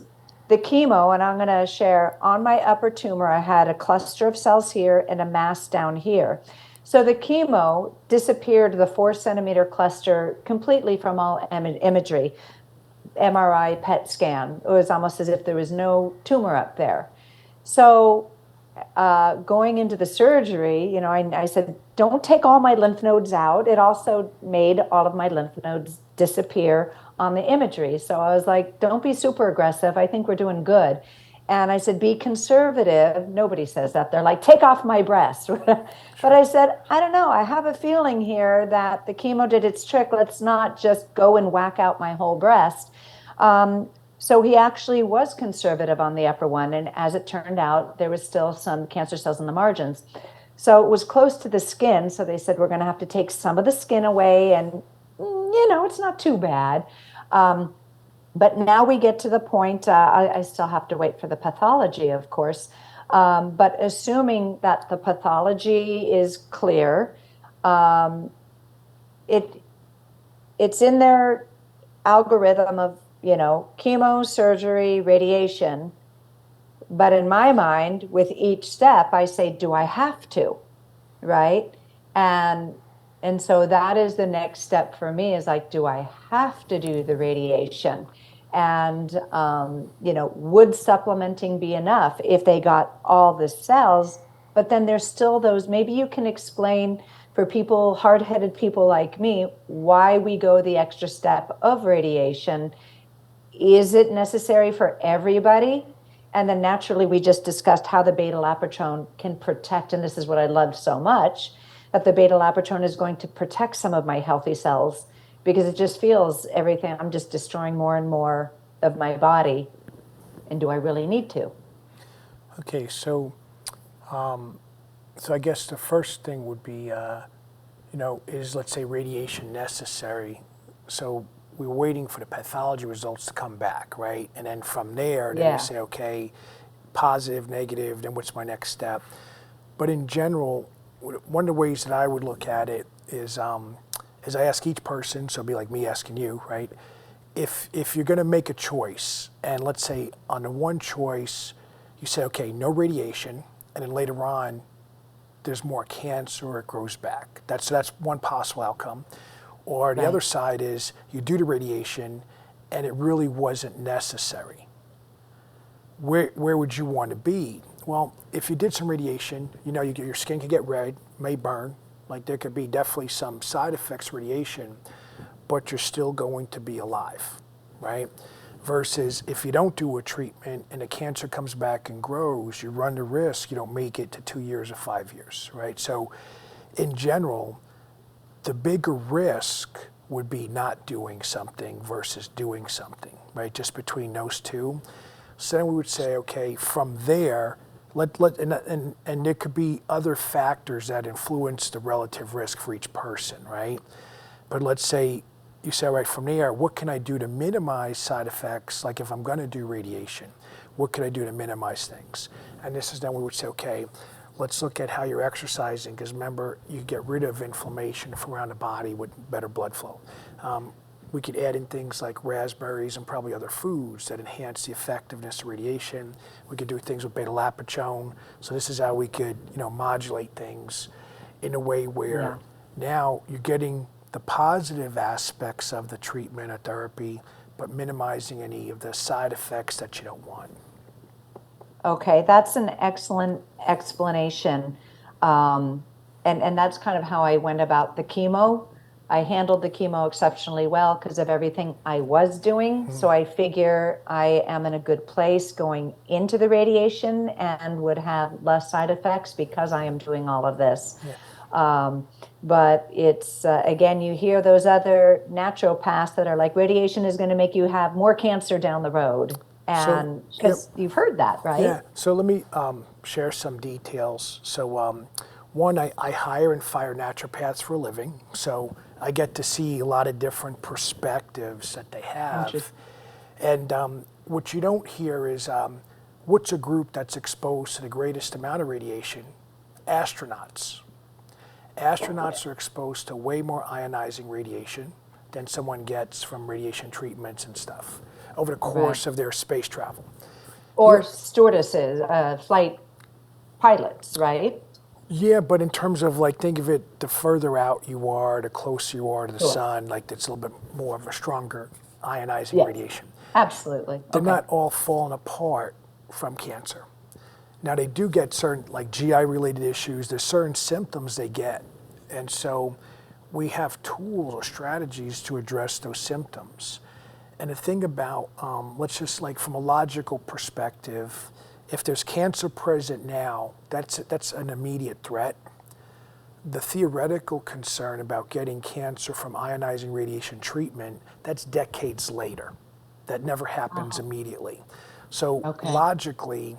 the chemo, and I'm going to share, on my upper tumor, I had a cluster of cells here and a mass down here. So the chemo disappeared the 4 centimeter cluster completely from all imagery. MRI, PET scan. It was almost as if there was no tumor up there. So going into the surgery, I said, don't take all my lymph nodes out. It also made all of my lymph nodes disappear on the imagery. So I was like, don't be super aggressive. I think we're doing good. And I said, be conservative. Nobody says that. They're like, take off my breast. But I said, I don't know. I have a feeling here that the chemo did its trick. Let's not just go and whack out my whole breast. So he actually was conservative on the upper one. And as it turned out, there was still some cancer cells in the margins. So it was close to the skin. So they said, we're going to have to take some of the skin away. And, it's not too bad. But now we get to the point, I still have to wait for the pathology, of course. But assuming that the pathology is clear, it's in their algorithm of, chemo, surgery, radiation. But in my mind, with each step, I say, do I have to? Right? And And so that is the next step for me, is like, do I have to do the radiation? And, would supplementing be enough if they got all the cells? But then there's still those, maybe you can explain for people, hard-headed people like me, why we go the extra step of radiation. Is it necessary for everybody? And then naturally, we just discussed how the beta-lapetrone can protect, and this is what I loved so much, that the beta-lapetrone is going to protect some of my healthy cells, because it just feels everything, I'm just destroying more and more of my body. And do I really need to? Okay, so I guess the first thing would be, is, let's say, radiation necessary? So we're waiting for the pathology results to come back, right? And then from there, then Yeah. you say, okay, positive, negative, then what's my next step? But in general, one of the ways that I would look at it is I ask each person, so it'd be like me asking you, right? If you're going to make a choice, and let's say on the one choice, you say, okay, no radiation, and then later on, there's more cancer or it grows back. That's one possible outcome. Or the Right. other side is you do the radiation and it really wasn't necessary. Where would you want to be? Well, if you did some radiation, your skin could get red, may burn. Like there could be definitely some side effects of radiation, but you're still going to be alive, right? Versus if you don't do a treatment and the cancer comes back and grows, you run the risk you don't make it to 2 years or 5 years, right? So in general, the bigger risk would be not doing something versus doing something, right? Just between those two. So then we would say, okay, from there, and there could be other factors that influence the relative risk for each person, right? But let's say you say, all right, from there, what can I do to minimize side effects? Like if I'm going to do radiation, what can I do to minimize things? And this is then we would say, okay, let's look at how you're exercising, because remember, you get rid of inflammation from around the body with better blood flow. We could add in things like raspberries and probably other foods that enhance the effectiveness of radiation. We could do things with beta-lapetrone. So this is how we could, modulate things in a way where now you're getting the positive aspects of the treatment or therapy, but minimizing any of the side effects that you don't want. Okay, that's an excellent explanation. And that's kind of how I went about the chemo. I handled the chemo exceptionally well because of everything I was doing. So I figure I am in a good place going into the radiation and would have less side effects because I am doing all of this. But it's, again, you hear those other naturopaths that are like, radiation is going to make you have more cancer down the road. And because you've heard that, right? Yeah, so let me share some details. So one, I hire and fire naturopaths for a living. So I get to see a lot of different perspectives that they have. And what you don't hear is what's a group that's exposed to the greatest amount of radiation? Astronauts. Astronauts are exposed to way more ionizing radiation than someone gets from radiation treatments and stuff over the course of their space travel. Or stewardesses, flight pilots, right? Yeah, but in terms of like, think of it, the further out you are, the closer you are to the sun, like that's a little bit more of a stronger ionizing radiation. Absolutely. They're not all falling apart from cancer. Now they do get certain like GI related issues, there's certain symptoms they get. And so we have tools or strategies to address those symptoms. And the thing about, let's just like from a logical perspective, if there's cancer present now, that's an immediate threat. The theoretical concern about getting cancer from ionizing radiation treatment, that's decades later. That never happens immediately. So logically,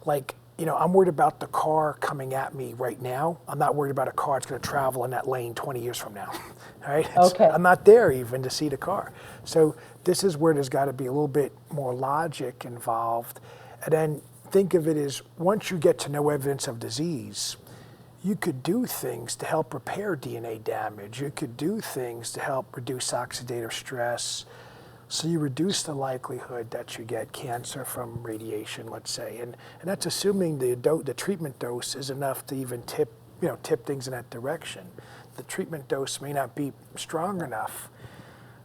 like, I'm worried about the car coming at me right now. I'm not worried about a car that's going to travel in that lane 20 years from now. All right? I'm not there even to see the car. So this is where there's got to be a little bit more logic involved. And then think of it as once you get to no evidence of disease, you could do things to help repair DNA damage. You could do things to help reduce oxidative stress. So you reduce the likelihood that you get cancer from radiation, let's say, and that's assuming the treatment dose is enough to even tip things in that direction. the treatment dose may not be strong enough.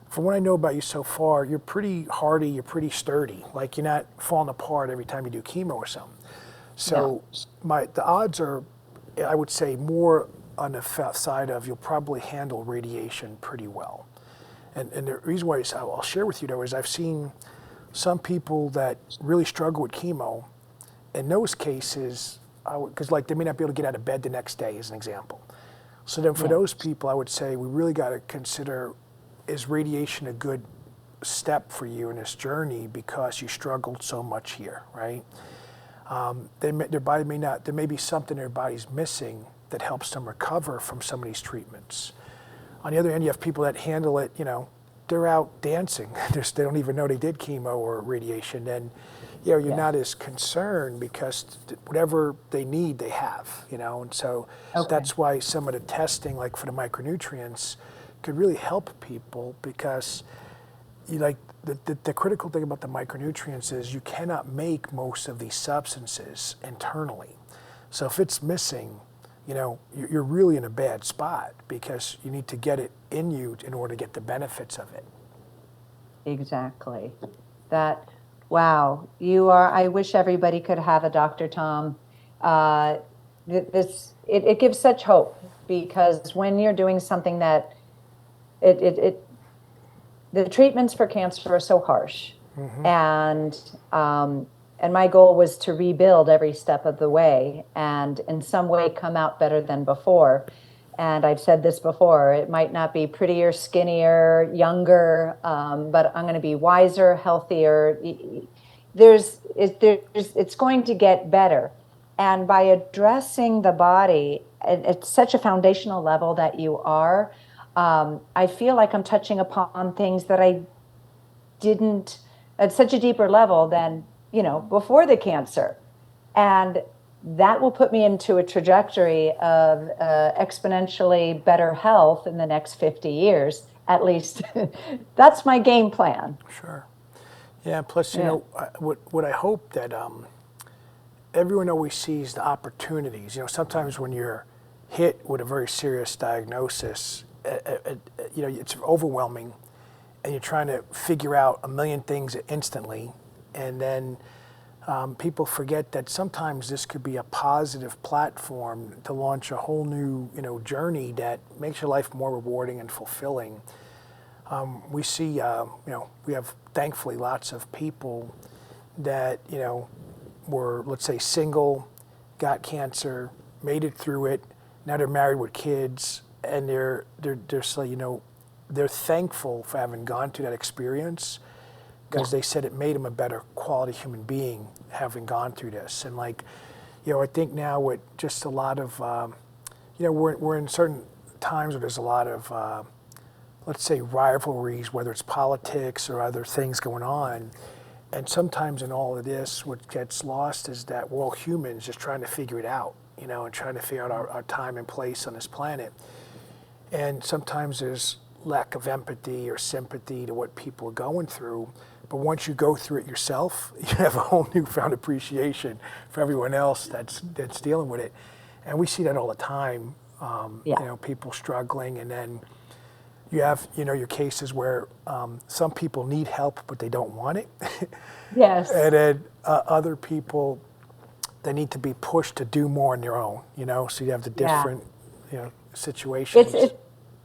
From what I know about you so far, you're pretty hardy, you're pretty sturdy. Like you're not falling apart every time you do chemo or something. So the odds are, I would say, more on the side of you'll probably handle radiation pretty well. And the reason why I'll share with you though is I've seen some people that really struggle with chemo. In those cases, because like they may not be able to get out of bed the next day, as an example. So then for those people, I would say we really got to consider, is radiation a good step for you in this journey because you struggled so much here, right? Their body may not, there may be something their body's missing that helps them recover from some of these treatments. On the other hand, you have people that handle it, they're out dancing. They don't even know they did chemo or radiation. And you're not as concerned because whatever they need, they have, and so that's why some of the testing, like for the micronutrients, could really help people because the critical thing about the micronutrients is you cannot make most of these substances internally. So if it's missing, you're really in a bad spot because you need to get it in you in order to get the benefits of it. Exactly. Wow, I wish everybody could have a Dr. Tom. It gives such hope because when you're doing something that the treatments for cancer are so harsh, and my goal was to rebuild every step of the way and in some way come out better than before. And I've said this before, it might not be prettier, skinnier, younger, but I'm going to be wiser, healthier. It's going to get better. And by addressing the body at such a foundational level that you are, I feel like I'm touching upon things that I didn't at such a deeper level than, before the cancer. And that will put me into a trajectory of exponentially better health in the next 50 years, at least. That's my game plan. Sure. Yeah, plus, what I hope that everyone always sees the opportunities. Sometimes when you're hit with a very serious diagnosis, it's overwhelming, and you're trying to figure out a million things instantly, and then people forget that sometimes this could be a positive platform to launch a whole new, journey that makes your life more rewarding and fulfilling. We see, we have thankfully lots of people that, were, let's say, single, got cancer, made it through it. Now they're married with kids, and they're so, they're thankful for having gone through that experience because they said it made them a better quality human being having gone through this. And I think now with just a lot of, we're in certain times where there's a lot of, let's say, rivalries, whether it's politics or other things going on. And sometimes in all of this, what gets lost is that we're all humans just trying to figure it out, and trying to figure out our time and place on this planet. And sometimes there's lack of empathy or sympathy to what people are going through. But once you go through it yourself, you have a whole newfound appreciation for everyone else that's dealing with it. And we see that all the time, people struggling. And then you have, your cases where some people need help, but they don't want it. Yes. And then other people, they need to be pushed to do more on their own, so you have the different, situations.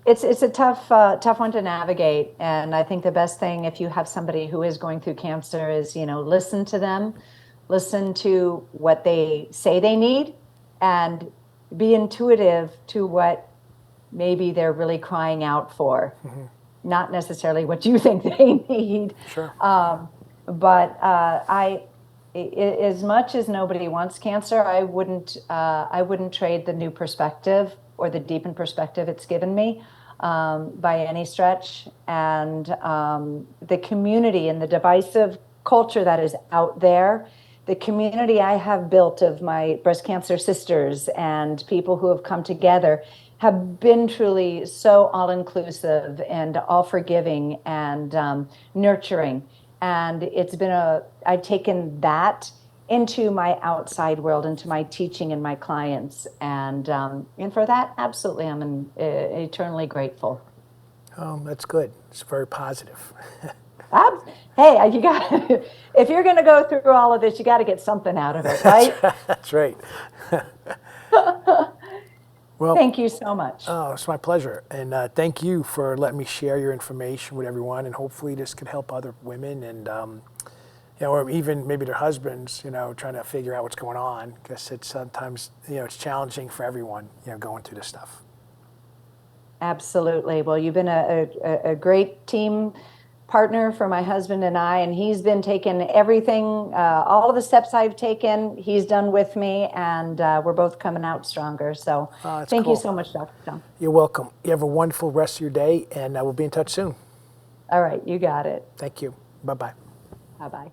It's a tough one to navigate. And I think the best thing, if you have somebody who is going through cancer, is, listen to them, listen to what they say they need, and be intuitive to what maybe they're really crying out for, not necessarily what you think they need. Sure. But as much as nobody wants cancer, I wouldn't trade the new perspective or the deepened perspective it's given me by any stretch. And the community and the divisive culture that is out there, the community I have built of my breast cancer sisters and people who have come together have been truly so all-inclusive and all-forgiving and nurturing. And it's been I've taken that into my outside world, into my teaching and my clients. And for that, absolutely, I'm eternally grateful. Oh, that's good. It's very positive. Hey, you got if you're going to go through all of this, you got to get something out of it, right? That's right. Well, thank you so much. Oh, it's my pleasure. And thank you for letting me share your information with everyone. And hopefully this can help other women and, or even maybe their husbands, trying to figure out what's going on. Because it's sometimes, it's challenging for everyone, going through this stuff. Absolutely. Well, you've been a great team partner for my husband and I, and he's been taking everything, all of the steps I've taken, he's done with me, and we're both coming out stronger. So thank you so much, Dr. Tom. You're welcome. You have a wonderful rest of your day, and we'll be in touch soon. All right, you got it. Thank you. Bye-bye. Bye-bye.